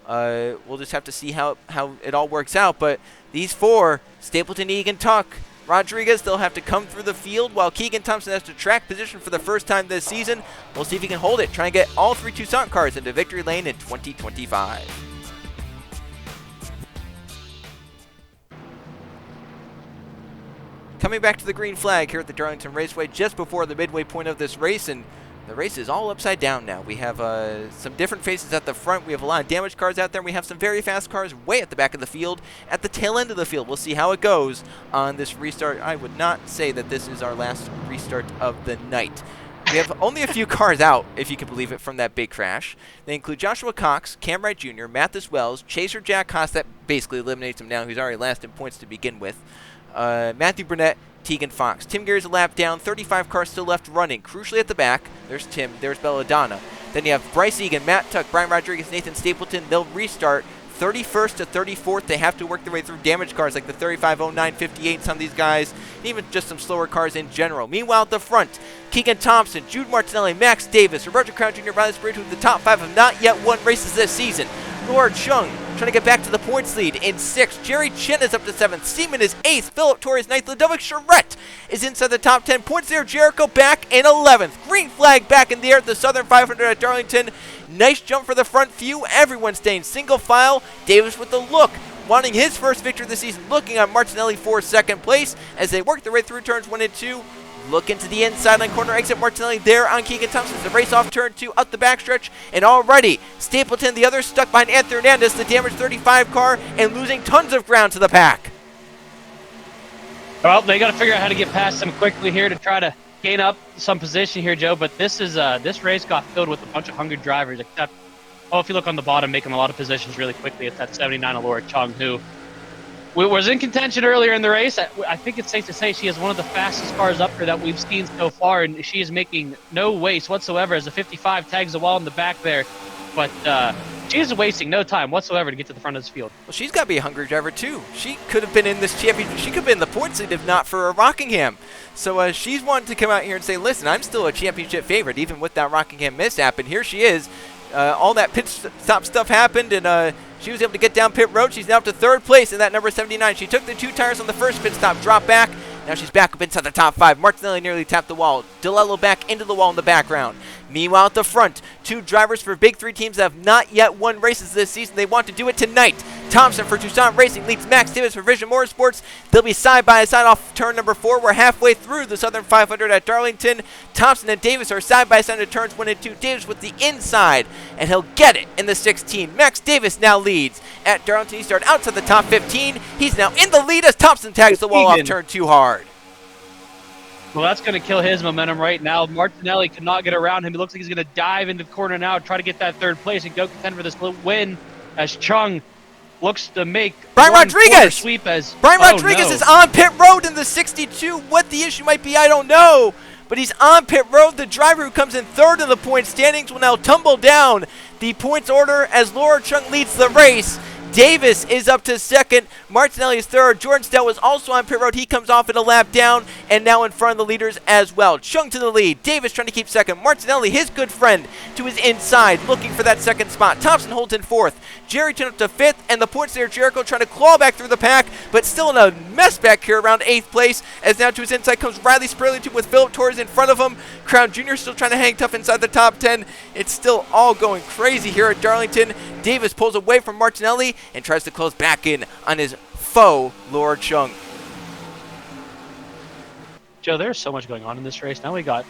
We'll just have to see how it all works out. But these 4, Stapleton, Egan, Tuck, Rodriguez, they'll have to come through the field while Keegan Thompson has to track position for the first time this season. We'll see if he can hold it, try and get all 3 Tucson cars into victory lane in 2025. coming back to the green flag here at the Darlington Raceway just before the midway point of this race, and the race is all upside down now. We have some different faces at the front. We have a lot of damaged cars out there. We have some very fast cars way at the back of the field, at the tail end of the field. We'll see how it goes on this restart. I would not say that this is our last restart of the night. We have only a few cars out, if you can believe it, from that big crash. They include Joshua Cox, Cam Wright Jr., Mathis Wells, Chaser Jack Haas, that basically eliminates him now. He's already last in points to begin with. Matthew Burnett, Tegan Fox. Tim Gary's a lap down, 35 cars still left running. Crucially at the back, there's Tim, there's Belladonna. Then you have Bryce Egan, Matt Tuck, Brian Rodriguez, Nathan Stapleton. They'll restart 31st to 34th. They have to work their way through damaged cars like the 350958, some of these guys, even just some slower cars in general. Meanwhile, at the front, Keegan Thompson, Jude Martinelli, Max Davis, Roberto Crown Jr., Riley Spirit, who the top 5 have not yet won races this season. Laura Chung trying to get back to the points lead in 6th. Jerry Chen is up to 7th. Seaman is 8th. Philip Torres 9th. Ludovic Charette is inside the top 10 points there. Jericho back in 11th. Green flag back in the air at the Southern 500 at Darlington. Nice jump for the front few. Everyone staying single file. Davis with the look, wanting his first victory of the season, looking on Martinelli for 2nd place as they work their way through turns 1 and 2. Look into the inside line corner exit. Martinelli there on Keegan Thompson. The race off turn 2 up the backstretch. And already Stapleton, the other, stuck behind Anthony Hernandez, the damaged 35 car, and losing tons of ground to the pack. Well, they got to figure out how to get past him quickly here to try to gain up some position here, Joe. But this race got filled with a bunch of hungry drivers, except, if you look on the bottom, making a lot of positions really quickly. It's that 79 Alora Chung, who was in contention earlier in the race. I think it's safe to say she is one of the fastest cars up here that we've seen so far, and she is making no waste whatsoever as the 55 tags the wall in the back there. But she is wasting no time whatsoever to get to the front of this field. Well, she's got to be a hungry driver, too. She could have been in this championship. She could have been in the points lead if not for Rockingham. So she's wanting to come out here and say, listen, I'm still a championship favorite, even with that Rockingham mishap. And here she is. All that pit stop stuff happened, and she was able to get down pit road. She's now up to 3rd place in that number 79. She took the 2 tires on the first pit stop, dropped back. Now she's back up inside the top 5. Martinelli nearly tapped the wall. DeLello back into the wall in the background. Meanwhile, at the front, 2 drivers for Big 3 teams that have not yet won races this season. They want to do it tonight. Thompson for Tucson Racing leads Max Davis for Vision Motorsports. They'll be side by side off turn number 4. We're halfway through the Southern 500 at Darlington. Thompson and Davis are side by side at turns 1 and 2. Davis with the inside, and he'll get it in the 16. Max Davis now leads at Darlington. He started outside the top 15. He's now in the lead as Thompson tags the wall off turn 2 hard. Well, that's going to kill his momentum right now. Martinelli cannot get around him. He looks like he's going to dive into the corner now, try to get that 3rd place and go contend for this win as Chung looks to make Brian Rodriguez sweep as Brian Rodriguez is on pit road in the 62. What the issue might be, I don't know. But he's on pit road. The driver who comes in 3rd in the point standings will now tumble down the points order as Laura Chung leads the race. Davis is up to 2nd. Martinelli is 3rd. Jordan Stell was also on pit road. He comes off at a lap down and now in front of the leaders as well. Chung to the lead. Davis trying to keep 2nd. Martinelli, his good friend, to his inside, looking for that 2nd spot. Thompson holds in 4th. Jerry turned up to 5th, and the points there, Jericho trying to claw back through the pack, but still in a mess back here around 8th place, as now to his inside comes Riley Spurley with Philip Torres in front of him. Crown Jr. still trying to hang tough inside the top 10. It's still all going crazy here at Darlington. Davis pulls away from Martinelli and tries to close back in on his foe, Laura Chung. Joe, there's so much going on in this race. Now we got,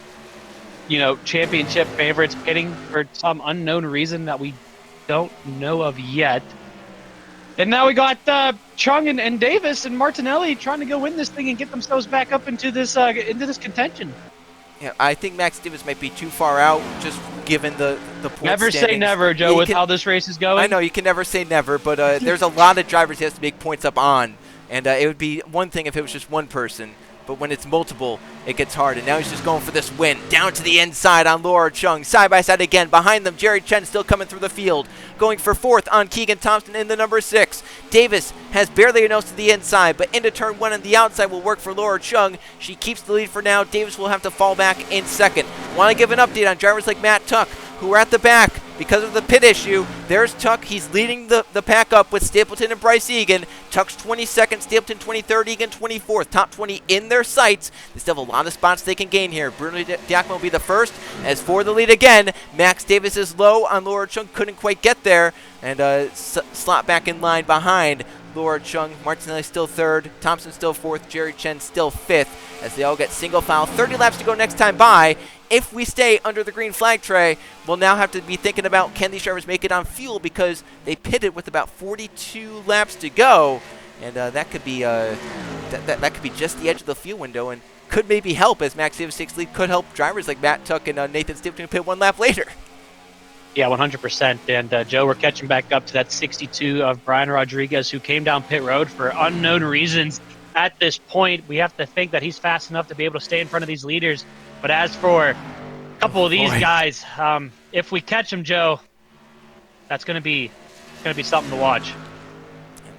championship favorites pitting for some unknown reason that we don't know of yet. And now we got Chung and Davis and Martinelli trying to go win this thing and get themselves back up into this contention. Yeah, I think Max Davis might be too far out, just given the point Never standings. say never, Joe, with how this race is going. I know, you can never say never, but there's a lot of drivers he has to make points up on. And it would be one thing if it was just one person, but when it's multiple, it gets hard. And now he's just going for this win. Down to the inside on Laura Chung. Side by side again. Behind them, Jerry Chen still coming through the field. Going for 4th on Keegan Thompson in the number 6. Davis has barely a nose to the inside, but into turn 1 on the outside will work for Laura Chung. She keeps the lead for now. Davis will have to fall back in 2nd. Want to give an update on drivers like Matt Tuck, who are at the back because of the pit issue. There's Tuck. He's leading the pack up with Stapleton and Bryce Egan. Tuck's 22nd, Stapleton 23rd, Egan 24th. Top 20 in their sights. They still have a lot of spots they can gain here. Bruno Diakman will be the first. As for the lead again, Max Davis is low on Laura Chung. Couldn't quite get there. And slot back in line behind Laura Chung. Martinelli still third. Thompson still fourth. Jerry Chen still fifth as they all get single file. 30 laps to go next time by. If we stay under the green flag, Trey, we'll now have to be thinking about can these drivers make it on fuel because they pitted with about 42 laps to go. And that could be that could be just the edge of the fuel window and could maybe help as Max Davis takes lead. Could help drivers like Matt Tuck and Nathan Stapleton pit 1 lap later. Yeah, 100%. And Joe, we're catching back up to that 62 of Brian Rodriguez, who came down pit road for unknown reasons. At this point, we have to think that he's fast enough to be able to stay in front of these leaders. But as for a couple of these guys, if we catch them, Joe, that's going to be something to watch.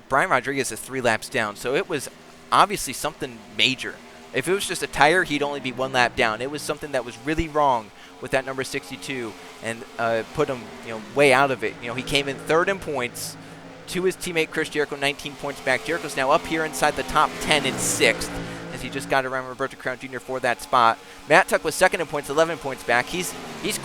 Brian Rodriguez is 3 laps down, so it was obviously something major. If it was just a tire, he'd only be 1 lap down. It was something that was really wrong with that number 62 and put him, way out of it. He came in third in points to his teammate Chris Jericho, 19 points back. Jericho's now up here inside the top 10 in 6th as he just got around Roberto Crown Jr. for that spot. Matt Tuck was second in points, 11 points back. He's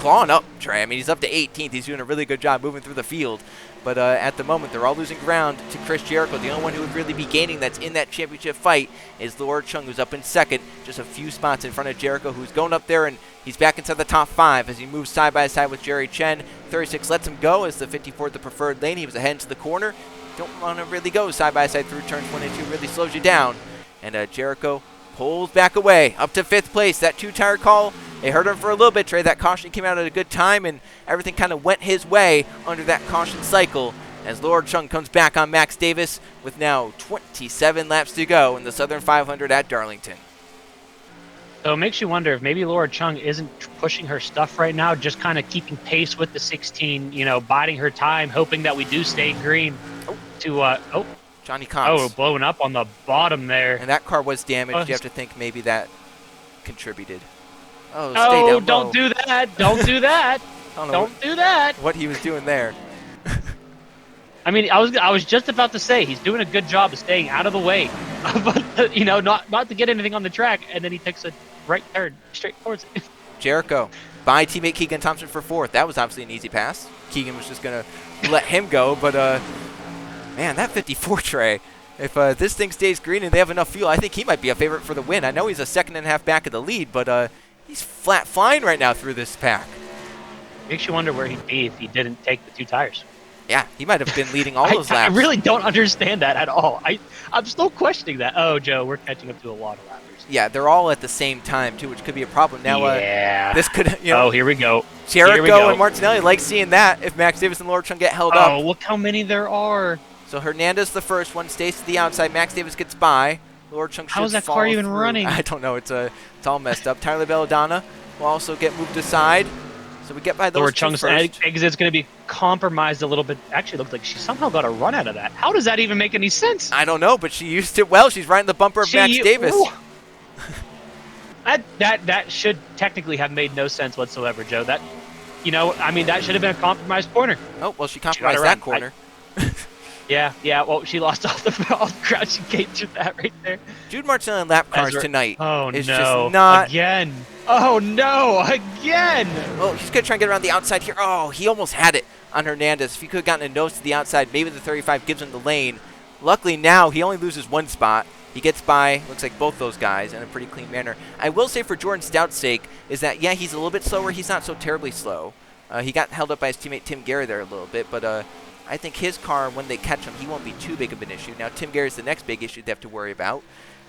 clawing up, Trey. I mean, he's up to 18th. He's doing a really good job moving through the field. But at the moment, they're all losing ground to Chris Jericho. The only one who would really be gaining that's in that championship fight is Laura Chung, who's up in second, just a few spots in front of Jericho, who's going up there, and he's back inside the top 5 as he moves side by side with Jerry Chen. 36 lets him go as the 54 the preferred lane. He was ahead into the corner. Don't want to really go side by side through turns 1 and 2. Really slows you down. And Jericho pulls back away up to 5th place. That 2-tire call, it hurt him for a little bit, Trey. That caution came out at a good time, and everything kind of went his way under that caution cycle as Laura Chung comes back on Max Davis with now 27 laps to go in the Southern 500 at Darlington. So it makes you wonder if maybe Laura Chung isn't pushing her stuff right now, just kind of keeping pace with the 16, biding her time, hoping that we do stay green Johnny Cox. Blowing up on the bottom there. And that car was damaged. You have to think maybe that contributed. Oh, no, stay down don't low. do that. Don't do that. Don't do that. What he was doing there. I mean, I was just about to say he's doing a good job of staying out of the way, but not to get anything on the track, and then he takes a right turn straight towards it. Jericho by teammate Keegan Thompson for 4th. That was obviously an easy pass. Keegan was just gonna let him go, but man, that 54 Trey. If this thing stays green and they have enough fuel, I think he might be a favorite for the win. I know he's a 2.5 back of the lead, but he's flat flying right now through this pack. Makes you wonder where he'd be if he didn't take the 2 tires. Yeah, he might have been leading all those laps. I really don't understand that at all. I'm still questioning that. Oh, Joe, we're catching up to a lot of lappers. Yeah, they're all at the same time, too, which could be a problem. Now, this could, Oh, here we go. Jericho and Martinelli like seeing that if Max Davis and Laura Chung get held up. Oh, look how many there are. So Hernandez the first one, stays to the outside. Max Davis gets by. Laura Chung should How is that car even running? I don't know. It's all messed up. Tyler Belladonna will also get moved aside. So we get by those Laura two Chung's first. exit's going to be compromised a little bit. Actually, looked like she somehow got a run out of that. How does that even make any sense? I don't know, but she used it well. She's right in the bumper of Max Davis. That should technically have made no sense whatsoever, Joe. That should have been a compromised corner. Oh, well, she compromised that corner. Yeah. Well, she lost all the crouching gate through that right there. Jude Martinelli in lap cars tonight is just not again. Oh no, again! Oh, he's gonna try and get around the outside here. Oh, he almost had it on Hernandez. If he could have gotten a nose to the outside, maybe the 35 gives him the lane. Luckily now he only loses 1 spot. He gets by, looks like both those guys in a pretty clean manner. I will say for Jordan Stout's sake is that, yeah, he's a little bit slower. He's not so terribly slow. He got held up by his teammate Tim Gary there a little bit, but I think his car, when they catch him, he won't be too big of an issue. Now, Tim Gary's the next big issue they have to worry about,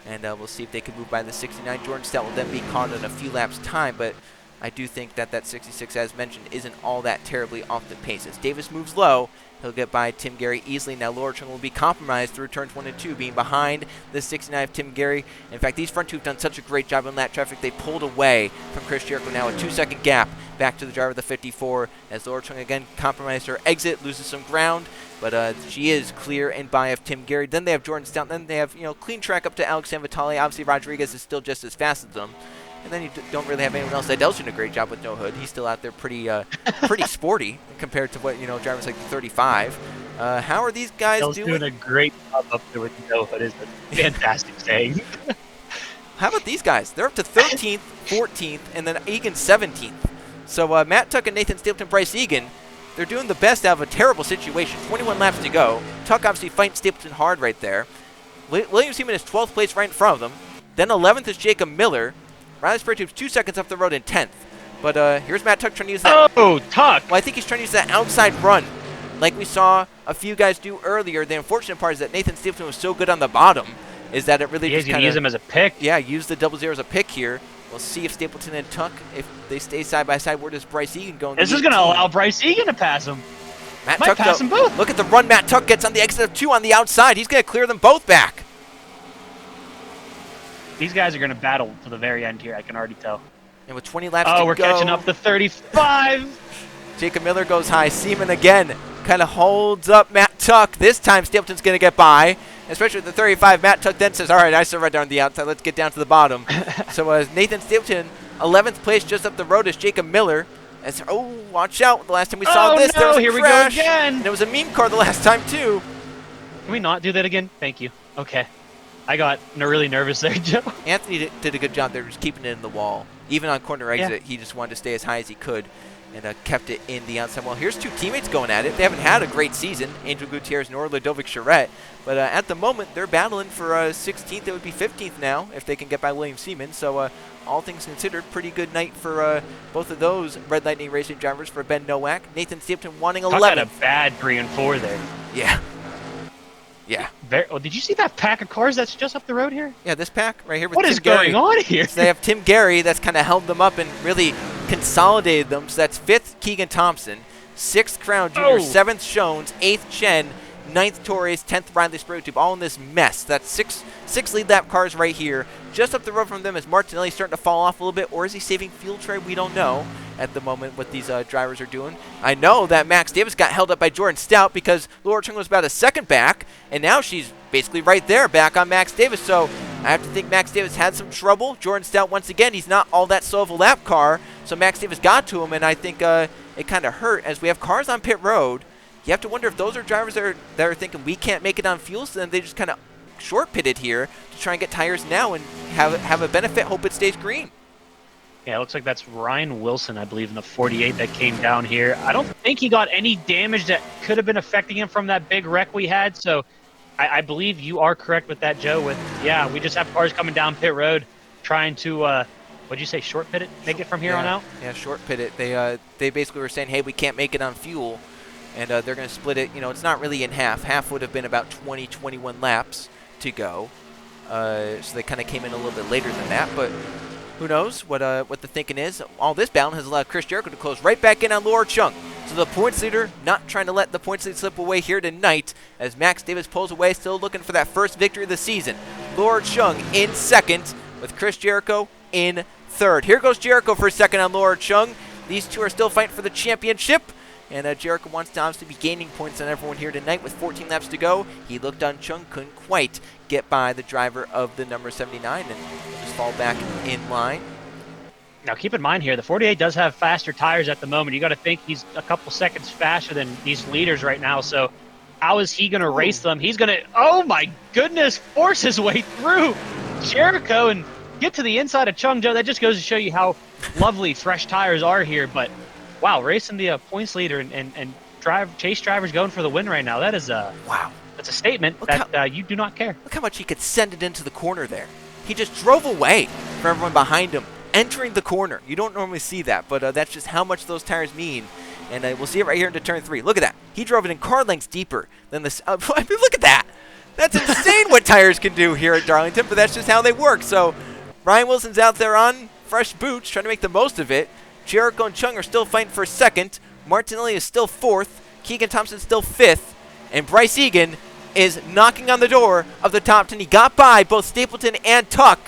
and we'll see if they can move by the 69. Jordan Stout will then be caught in a few laps' time, but I do think that 66, as mentioned, isn't all that terribly off the pace. As Davis moves low, he'll get by Tim Gary easily. Now, Laura Chung will be compromised through turns 1 and 2, being behind the 69 of Tim Gary. In fact, these front two have done such a great job in lap traffic. They pulled away from Chris Jericho. Now a 2-second gap back to the driver of the 54, as Laura Chung again compromised her exit, loses some ground, but she is clear and by of Tim Gary. Then they have Jordan Stout. Then they have clean track up to Alex Vitale. Obviously, Rodriguez is still just as fast as them. And then you don't really have anyone else. Adele's doing a great job with no hood. He's still out there pretty sporty compared to what drivers like the 35. How are these guys doing? Doing a great job up there with no hood. Is a fantastic saying. How about these guys? They're up to 13th, 14th, and then Egan 17th. So Matt Tuck and Nathan Stapleton, Bryce Egan, they're doing the best out of a terrible situation. 21 laps to go. Tuck obviously fighting Stapleton hard right there. William Seaman is 12th place right in front of them. Then 11th is Jacob Miller. Riley Spurgeon's 2 seconds off the road in 10th. But here's Matt Tuck trying to use that. Oh, Tuck! Well, I think he's trying to use that outside run like we saw a few guys do earlier. The unfortunate part is that Nathan Stapleton was so good on the bottom is that it really just kind of use him as a pick. Yeah, use the 00 as a pick here. We'll see if Stapleton and Tuck, if they stay side by side. Where does Bryce Egan go? This is going to allow Bryce Egan to pass him. Matt Might Tuck, pass them both. Look at the run Matt Tuck gets on the exit of 2 on the outside. He's going to clear them both back. These guys are going to battle to the very end here, I can already tell. And with 20 laps to go. Oh, we're catching up to 35. Jacob Miller goes high. Seaman again kind of holds up Matt Tuck. This time Stapleton's going to get by. Especially with the 35, Matt Tuck then says, all right, I still right down the outside. Let's get down to the bottom. So Nathan Stapleton, 11th place just up the road is Jacob Miller. Oh, watch out. The last time we saw this, there was a here crash. We go again. And it was a meme car the last time, too. Can we not do that again? Thank you. Okay. I got really nervous there, Joe. Anthony did a good job there just keeping it in the wall. Even on corner exit, he just wanted to stay as high as he could and kept it in the outside wall. Here's 2 teammates going at it. They haven't had a great season, Angel Gutierrez nor Ludovic Charette. But at the moment, they're battling for 16th. It would be 15th now if they can get by William Seaman. So all things considered, pretty good night for both of those Red Lightning Racing drivers for Ben Nowak. Nathan Stapleton wanting 11th. Got a bad 3 and 4 there. Yeah. Yeah. Did you see that pack of cars that's just up the road here? Yeah, this pack right here with What Tim is Gary. going on here? So they have Tim Gary that's kind of held them up and really consolidated them. So that's 5th Keegan Thompson, 6th Crown Jr., 7th Shones, 8th Chen, 9th Torres, 10th Riley Spurgeon, all in this mess. That's six lead lap cars right here. Just up the road from them is Martinelli starting to fall off a little bit, or is he saving fuel tray? We don't know at the moment what these drivers are doing. I know that Max Davis got held up by Jordan Stout because Laura Chung was about a second back, and now she's basically right there back on Max Davis. So I have to think Max Davis had some trouble. Jordan Stout, once again, he's not all that slow of a lap car, so Max Davis got to him, and I think it kind of hurt. As we have cars on pit road, you have to wonder if those are drivers that are thinking we can't make it on fuel, so then they just kind of short pitted here to try and get tires now and have a benefit, hope it stays green. Yeah, it looks like that's Ryan Wilson, I believe, in the 48 that came down here. I don't think he got any damage that could have been affecting him from that big wreck we had, so I believe you are correct with that, Joe. We just have cars coming down pit road trying to, what'd you say, short pit it, make it from here on out? Yeah, short pit it. They basically were saying, hey, we can't make it on fuel, and they're going to split it. You know, it's not really in half. Half would have been about 20, 21 laps to go. So they kind of came in a little bit later than that, but who knows what the thinking is. All this battle has allowed Chris Jericho to close right back in on Laura Chung. So the points leader not trying to let the points lead slip away here tonight as Max Davis pulls away, still looking for that first victory of the season. Laura Chung in second with Chris Jericho in third. Here goes Jericho for a second on Laura Chung. These two are still fighting for the championship. And Jericho wants to obviously be gaining points on everyone here tonight with 14 laps to go. He looked on Chung, couldn't quite get by the driver of the number 79 and just fall back in line. Now keep in mind here, the 48 does have faster tires at the moment. You got to think he's a couple seconds faster than these leaders right now. So how is he going to race them? He's going to, oh my goodness, force his way through Jericho and get to the inside of Chung. Joe, that just goes to show you how lovely fresh tires are here. But wow, racing the points leader and chase drivers going for the win right now. That is wow. That's a statement that you do not care. Look how much he could send it into the corner there. He just drove away from everyone behind him, entering the corner. You don't normally see that, but that's just how much those tires mean. And we'll see it right here into turn 3. Look at that. He drove it in car lengths deeper than this. I mean, look at that. That's insane what tires can do here at Darlington, but that's just how they work. So Ryan Wilson's out there on fresh boots, trying to make the most of it. Jericho and Chung are still fighting for second. Martinelli is still fourth. Keegan Thompson's still fifth. And Bryce Egan is knocking on the door of the top 10. He got by both Stapleton and Tuck.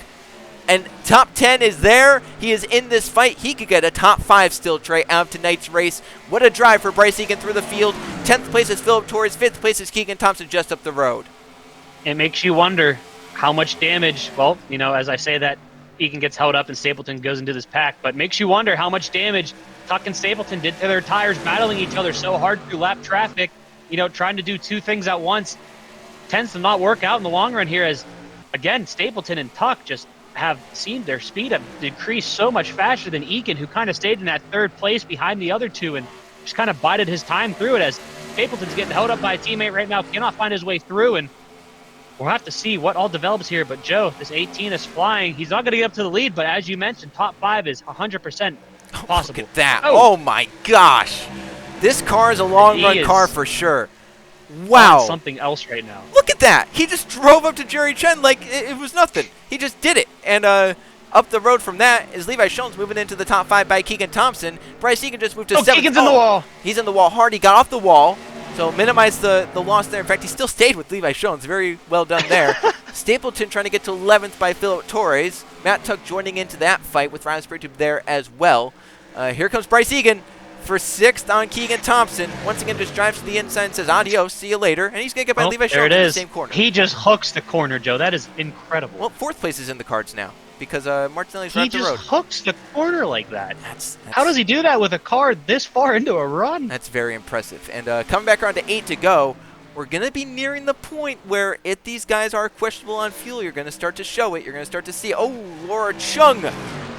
And top 10 is there. He is in this fight. He could get a top 5 still, Trey, out of tonight's race. What a drive for Bryce Egan through the field. 10th place is Philip Torres. 5th place is Keegan Thompson just up the road. It makes you wonder how much damage, well, you know, as I say that, Egan gets held up and Stapleton goes into this pack, but makes you wonder how much damage Tuck and Stapleton did to their tires, battling each other so hard through lap traffic, you know, trying to do two things at once. Tends to not work out in the long run here as, again, Stapleton and Tuck just have seen their speed have decreased so much faster than Egan, who kind of stayed in that third place behind the other two and just kind of bided his time through it as Stapleton's getting held up by a teammate right now. Cannot find his way through, and we'll have to see what all develops here. But Joe, this 18 is flying. He's not going to get up to the lead, but as you mentioned, top 5 is 100% possible. Look at that. Oh my gosh. This car is a long run car for sure. Wow. Something else right now. Look at that. He just drove up to Jerry Chen like it was nothing. He just did it. And up the road from that is Levi Schoen's moving into the top 5 by Keegan Thompson. Bryce Egan just moved to 7th. Keegan's in the wall. He's in the wall hard. He got off the wall. So minimize the loss there. In fact, he still stayed with Levi Schoen's. Very well done there. Stapleton trying to get to 11th by Philip Torres. Matt Tuck joining into that fight with Ryan Spraytube there as well. Here comes Bryce Egan for 6th on Keegan Thompson. Once again, just drives to the inside and says, adios, see you later. And he's going to get by Levi Schoen in the same corner. He just hooks the corner, Joe. That is incredible. Well, 4th place is in the cards now because Martinelli's right up the road. He just hooks the corner like that. How does he do that with a car this far into a run? That's very impressive. And coming back around to 8 to go, we're going to be nearing the point where if these guys are questionable on fuel, you're going to start to show it. You're going to start to see, oh, Laura Chung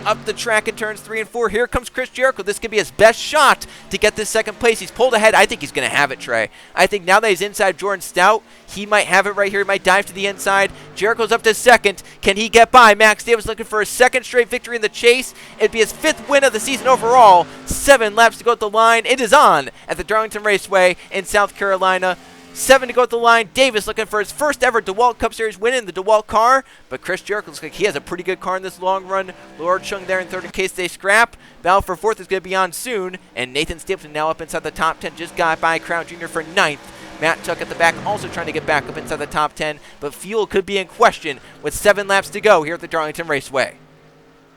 up the track in turns 3 and 4. Here comes Chris Jericho. This could be his best shot to get this 2nd place. He's pulled ahead. I think he's going to have it, Trey. I think now that he's inside Jordan Stout, he might have it right here. He might dive to the inside. Jericho's up to 2nd. Can he get by? Max Davis looking for a 2nd straight victory in the chase. It'd be his 5th win of the season overall. 7 laps to go at the line. It is on at the Darlington Raceway in South Carolina. 7 to go at the line. Davis looking for his first ever DeWalt Cup Series win in the DeWalt car. But Chris Jericho looks like he has a pretty good car in this long run. Lord Chung there in 3rd in case they scrap. Battle for 4th is going to be on soon. And Nathan Stapleton now up inside the top 10. Just got by Crown Jr. for 9th. Matt Tuck at the back also trying to get back up inside the top 10. But fuel could be in question with 7 laps to go here at the Darlington Raceway.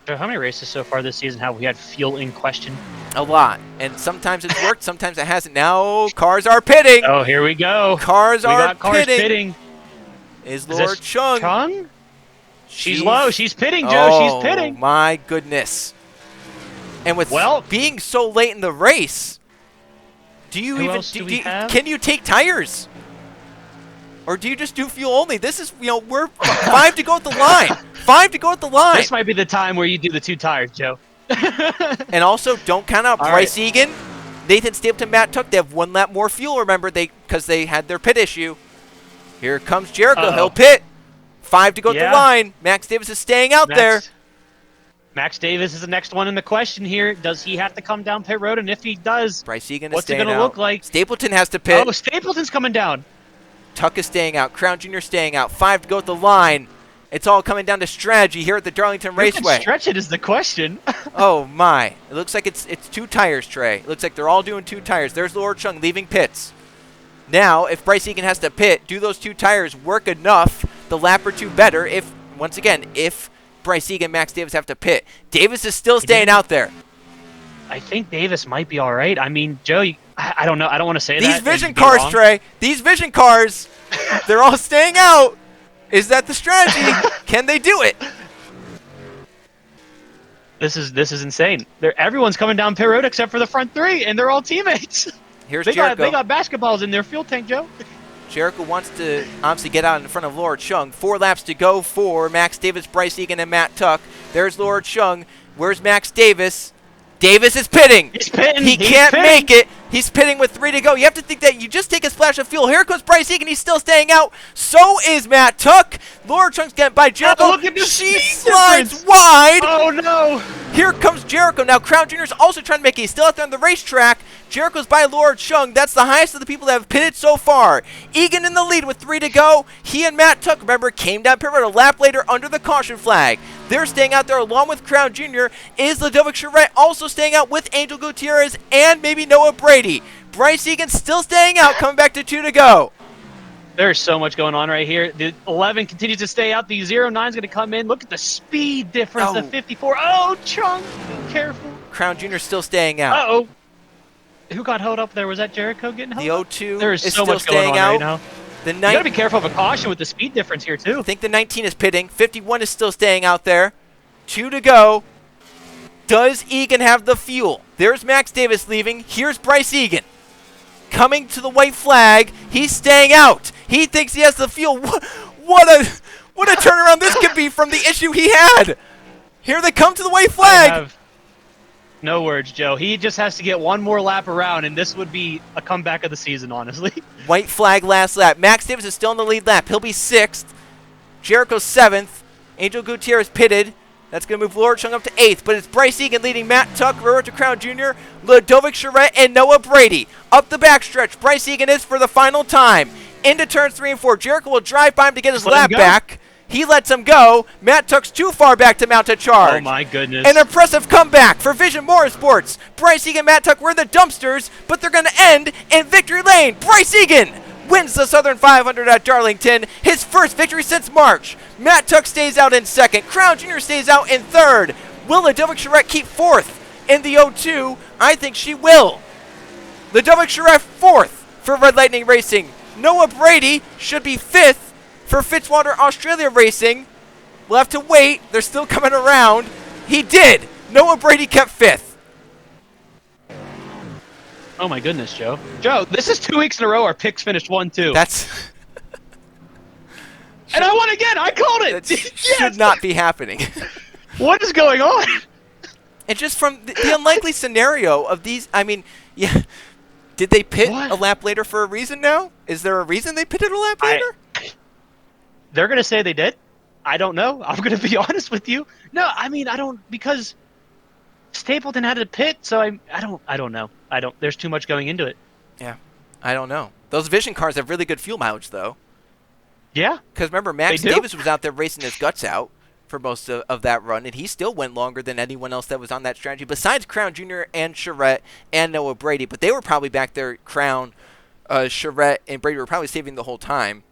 So how many races so far this season have we had fuel in question? A lot. And sometimes it's worked, sometimes it hasn't. Now cars are pitting. Oh, here we go. Cars are pitting. Is Lord Chung? She's low. She's pitting, Joe. She's pitting. Oh, my goodness. And with being so late in the race, do you can you take tires? Or do you just do fuel only? This is, we're 5 to go at the line. 5 to go at the line. This might be the time where you do the 2 tires, Joe. And also, don't count out Bryce Egan, Nathan Stapleton, Matt Tuck. They have 1 lap more fuel, remember, because they had their pit issue. Here comes Jericho. He'll pit. 5 to go at the line. Max Davis is staying out there. Max Davis is the next one in the question here. Does he have to come down pit road? And if he does, Bryce Egan what's it going to look like? Stapleton has to pit. Oh, Stapleton's coming down. Tuck is staying out. Crown Jr. staying out. 5 to go at the line. It's all coming down to strategy here at the Darlington Raceway. Who can stretch it is the question. Oh, my. It looks like it's 2 tires, Trey. It looks like they're all doing 2 tires. There's Lord Chung leaving pits. Now, if Bryce Egan has to pit, do those 2 tires work enough, the lap or 2 better, if Bryce Egan and Max Davis have to pit. Davis is still staying out there. I think Davis might be all right. I mean, Joe, I don't know. I don't want to say that. These vision cars, Trey. These vision cars, they're all staying out. Is that the strategy? Can they do it? This is insane. Everyone's coming down pit road except for the front 3, and they're all teammates. Here's Jericho. They got basketballs in their fuel tank, Joe. Jericho wants to obviously get out in front of Lord Chung. 4 laps to go for Max Davis, Bryce Egan, and Matt Tuck. There's Lord Chung. Where's Max Davis? Davis is pitting. He's pitting. He can't make it. He's pitting with 3 to go. You have to think that you just take a splash of fuel. Here comes Bryce Egan. He's still staying out. So is Matt Tuck. Laura Chunk's getting by Jericho. Oh, look at this. She slides wide. Oh, no. Here comes Jericho. Now, Crown Jr. is also trying to make it. He's still out there on the racetrack. Jericho's by Laura Chung. That's the highest of the people that have pitted so far. Egan in the lead with 3 to go. He and Matt Tuck, remember, came down pit road a lap later under the caution flag. They're staying out there along with Crown Jr. Is Ladovic Charette also staying out with Angel Gutierrez and maybe Noah Brady. Bryce Egan still staying out, coming back to 2 to go. There's so much going on right here. The 11 continues to stay out. The 09's going to come in. Look at the speed difference. The 54. Oh, Chung, be careful. Crown Jr. still staying out. Uh-oh. Who got held up there? Was that Jericho getting held up? The 02 There's is so still much going staying on out. right now. You got to be careful of a caution with the speed difference here, too. I think the 19 is pitting. 51 is still staying out there. 2 to go. Does Egan have the fuel? There's Max Davis leaving. Here's Bryce Egan. Coming to the white flag. He's staying out. He thinks he has the fuel. What a turnaround this could be from the issue he had. Here they come to the white flag. No words, Joe. He just has to get one more lap around, and this would be a comeback of the season, honestly. White flag last lap. Max Davis is still in the lead lap. He'll be 6th. Jericho's 7th. Angel Gutierrez pitted. That's going to move Laura Chung up to 8th, but it's Bryce Egan leading Matt Tuck, Roberto Crown Jr., Ludovic Charette, and Noah Brady. Up the backstretch, Bryce Egan is for the final time. Into turns 3 and 4. Jericho will drive by him to get his lap back. He lets him go. Matt Tuck's too far back to mount a charge. Oh, my goodness. An impressive comeback for Vision Motorsports. Bryce Egan and Matt Tuck were the dumpsters, but they're going to end in victory lane. Bryce Egan wins the Southern 500 at Darlington, his first victory since March. Matt Tuck stays out in 2nd. Crown Jr. stays out in 3rd. Will Ludovic Charette keep 4th in the O2? I think she will. Ludovic Charette 4th for Red Lightning Racing. Noah Brady should be 5th for Fitzwater Australia Racing. We'll have to wait. They're still coming around. He did. Noah Brady kept 5th. Oh, my goodness, Joe. Joe, this is 2 weeks in a row our picks finished 1-2. That's... and I won again. I called it. That should not be happening. What is going on? And just from the unlikely scenario of these, I mean, yeah, did they pit a lap later for a reason now? Is there a reason they pitted a lap later? They're going to say they did. I don't know. I'm going to be honest with you. No, I mean, I don't, because Stapleton had a pit, so I don't know. There's too much going into it. Yeah, I don't know. Those Vision cars have really good fuel mileage, though. Yeah. Because remember, Max Davis was out there racing his guts out for most of that run, and he still went longer than anyone else that was on that strategy, besides Crown Jr. and Charette and Noah Brady. But they were probably back there, Crown, Charette, and Brady were probably saving the whole time,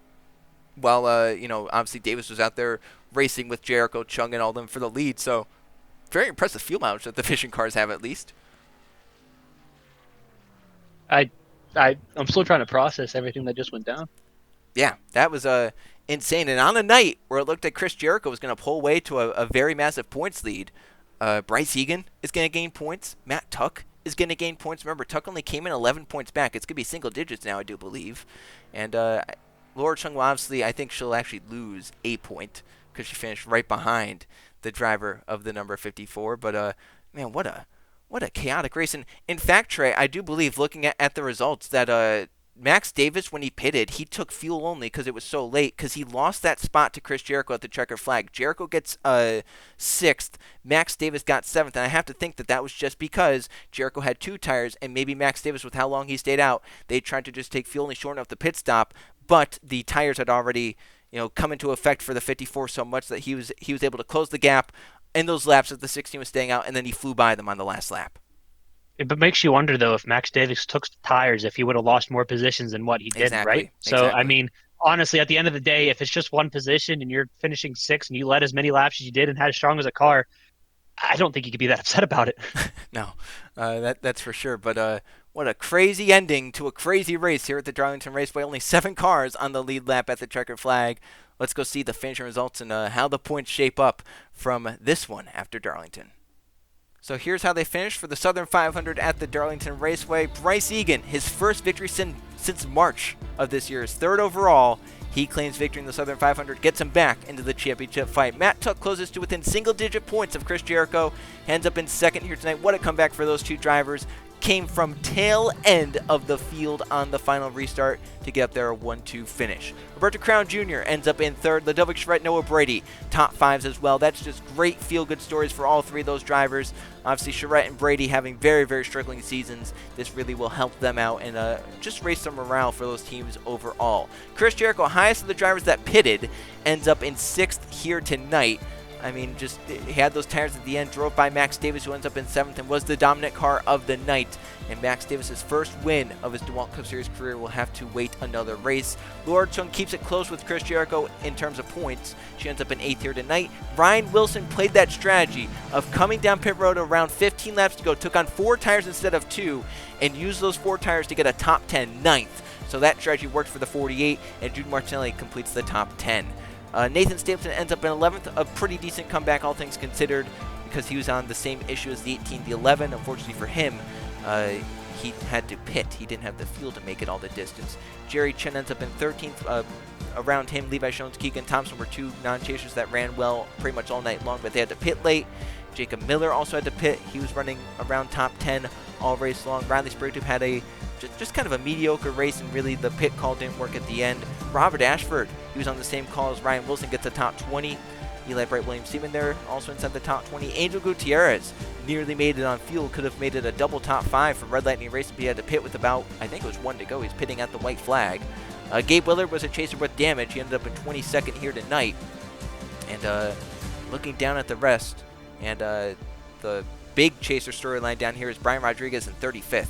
while, obviously Davis was out there racing with Jericho, Chung, and all them for the lead. So very impressive fuel mileage that the Vision cars have, at least. I'm still trying to process everything that just went down. Yeah, that was insane. And on a night where it looked like Chris Jericho was going to pull away to a very massive points lead, Bryce Egan is going to gain points. Matt Tuck is going to gain points. Remember, Tuck only came in 11 points back. It's going to be single digits now, I do believe. And Laura Chung will obviously, I think she'll actually lose a point because she finished right behind the driver of the number 54. But, man, what a chaotic race. And in fact, Trey, I do believe, looking at the results, that Max Davis, when he pitted, he took fuel only because it was so late, because he lost that spot to Chris Jericho at the checker flag. Jericho gets 6th. Max Davis got 7th. And I have to think that was just because Jericho had 2 tires, and maybe Max Davis, with how long he stayed out, they tried to just take fuel only, shorten up the pit stop, but the tires had already come into effect for the 54 so much that he was able to close the gap in those laps that the 16 was staying out, and then he flew by them on the last lap. It makes you wonder, though, if Max Davis took tires, if he would have lost more positions than what he did, right? So, I mean, honestly, at the end of the day, if it's just one position and you're finishing 6th and you led as many laps as you did and had as strong as a car, I don't think you could be that upset about it. No, that's for sure. But what a crazy ending to a crazy race here at the Darlington Raceway. Only 7 cars on the lead lap at the checkered flag. Let's go see the finishing results and how the points shape up from this one after Darlington. So here's how they finished for the Southern 500 at the Darlington Raceway. Bryce Egan, his first victory since March of this year, is 3rd overall. He claims victory in the Southern 500, gets him back into the championship fight. Matt Tuck closes to within single-digit points of Chris Jericho, ends up in 2nd here tonight. What a comeback for those 2 drivers. Came from tail end of the field on the final restart to get up there a 1-2 finish. Roberto Crown Jr. ends up in 3rd. Ludovic Charette, Noah Brady, top 5s as well. That's just great feel-good stories for all 3 of those drivers. Obviously, Charette and Brady having very, very struggling seasons. This really will help them out and just raise some morale for those teams overall. Chris Jericho, highest of the drivers that pitted, ends up in 6th here tonight. I mean, just he had those tires at the end, drove by Max Davis, who ends up in 7th and was the dominant car of the night. And Max Davis' first win of his DeWalt Cup Series career will have to wait another race. Laura Chung keeps it close with Chris Jericho in terms of points. She ends up in 8th here tonight. Ryan Wilson played that strategy of coming down pit road around 15 laps to go, took on 4 tires instead of 2, and used those 4 tires to get a top 10 9th. So that strategy worked for the 48, and Jude Martinelli completes the top 10. Nathan Stapleton ends up in 11th, a pretty decent comeback, all things considered, because he was on the same issue as the 18, the 11. Unfortunately for him, he had to pit. He didn't have the fuel to make it all the distance. Jerry Chen ends up in 13th. Around him, Levi Jones, Keegan Thompson were 2 non-chasers that ran well pretty much all night long, but they had to pit late. Jacob Miller also had to pit. He was running around top 10 all race long. Riley Sprigtube had a just kind of a mediocre race, and really the pit call didn't work at the end. Robert Ashford, he was on the same call as Ryan Wilson, gets the top 20. Eli Bright Williams Seaman there, also inside the top 20. Angel Gutierrez nearly made it on fuel, could have made it a double top 5 for Red Lightning Racing, but he had to pit with about, I think it was 1 to go. He's pitting at the white flag. Gabe Willard was a chaser with damage. He ended up in 22nd here tonight. And looking down at the rest, and the big chaser storyline down here is Brian Rodriguez in 35th.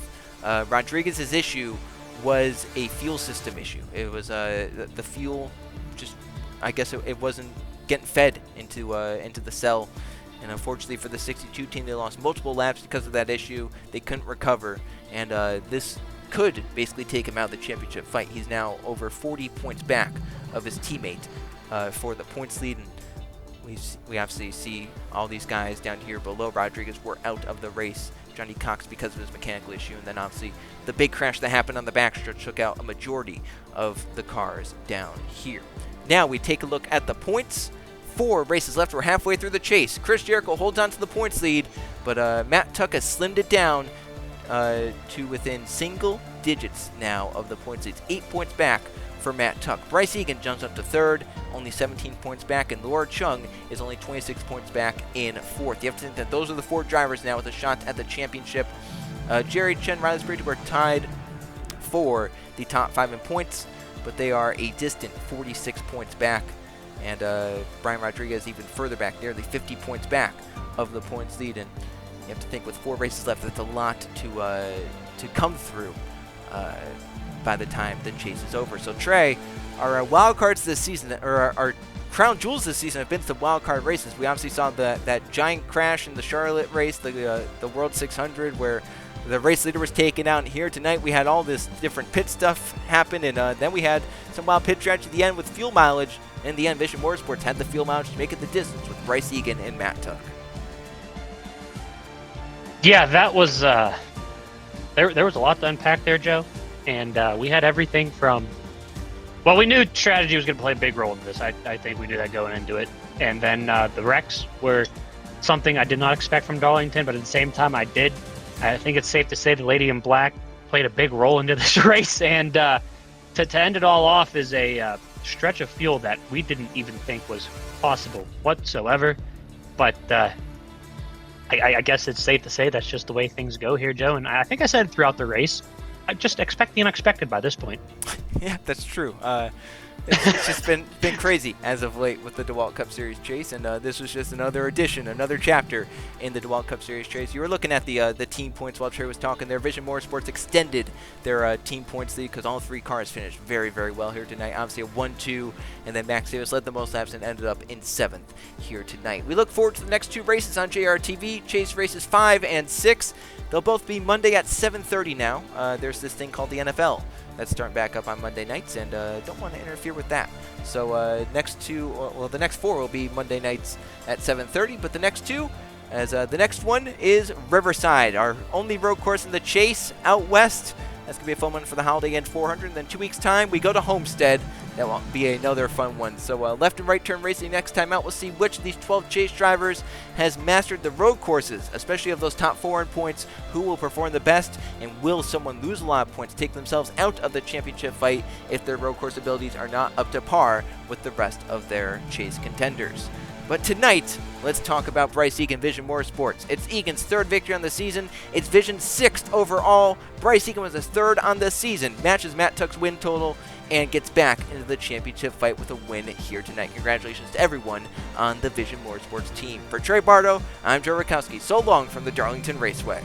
Rodriguez's issue was a fuel system issue. It was the fuel, just I guess it wasn't getting fed into the cell, and unfortunately for the 62 team, they lost multiple laps because of that issue. They couldn't recover, and this could basically take him out of the championship fight. He's now over 40 points back of his teammate for the points lead, and we obviously see all these guys down here below Rodriguez were out of the race. Johnny Cox because of his mechanical issue, and then obviously the big crash that happened on the backstretch took out a majority of the cars down here. Now we take a look at the points. 4 races left. We're halfway through the chase. Chris Jericho holds on to the points lead, but Matt Tuck has slimmed it down to within single digits now of the points lead. 8 points back for Matt Tuck. Bryce Egan jumps up to 3rd, only 17 points back, and Laura Chung is only 26 points back in 4th. You have to think that those are the 4 drivers now with a shot at the championship. Jerry Chen, Riley Sprigtube are tied for the top 5 in points, but they are a distant 46 points back. And Brian Rodriguez even further back, nearly 50 points back of the points lead. And you have to think with 4 races left, that's a lot to come through by the time the chase is over. So Trey, our wild cards this season, or our crown jewels this season, have been some wild card races. We obviously saw that giant crash in the Charlotte race, the World 600, where the race leader was taken out. And here tonight we had all this different pit stuff happen, and then we had some wild pit strategy at the end with fuel mileage. In the end, Vision Motorsports had the fuel mileage to make it the distance with Bryce Egan and Matt Tuck. Yeah, that was there was a lot to unpack there, Joe, and we had everything from, well, we knew strategy was going to play a big role in this. I think we knew that going into it, and then the wrecks were something I did not expect from Darlington, but at the same time I did. I think it's safe to say the Lady in Black played a big role into this race, and to end it all off is a stretch of fuel that we didn't even think was possible whatsoever. But I guess it's safe to say that's just the way things go here, Joe. And I think I said throughout the race, I just expect the unexpected by this point. Yeah, that's true. It's just been crazy as of late with the DeWalt Cup Series chase, and this was just another edition, another chapter in the DeWalt Cup Series chase. You were looking at the team points while Trey was talking there. Vision Motorsports extended their team points lead because all 3 cars finished very, very well here tonight. Obviously a 1-2, and then Max Davis led the most laps and ended up in 7th here tonight. We look forward to the next 2 races on JRTV, Chase races 5 and 6. They'll both be Monday at 7:30 now. There's this thing called the NFL that's starting back up on Monday nights, and don't want to interfere with that. So the next 4 will be Monday nights at 7:30, but the next 2, as the next one is Riverside, our only road course in the chase out west. That's going to be a fun one for the Holiday Inn 400. And then 2 weeks' time, we go to Homestead. That will be another fun one. So left and right turn racing next time out. We'll see which of these 12 chase drivers has mastered the road courses, especially of those top 4 in points, who will perform the best, and will someone lose a lot of points, take themselves out of the championship fight if their road course abilities are not up to par with the rest of their chase contenders. But tonight, let's talk about Bryce Egan, Vision Motorsports. It's Egan's 3rd victory on the season. It's Vision's 6th overall. Bryce Egan was his 3rd on the season, matches Matt Tuck's win total, and gets back into the championship fight with a win here tonight. Congratulations to everyone on the Vision Motorsports team. For Trey Bardo, I'm Joe Rakowski. So long from the Darlington Raceway.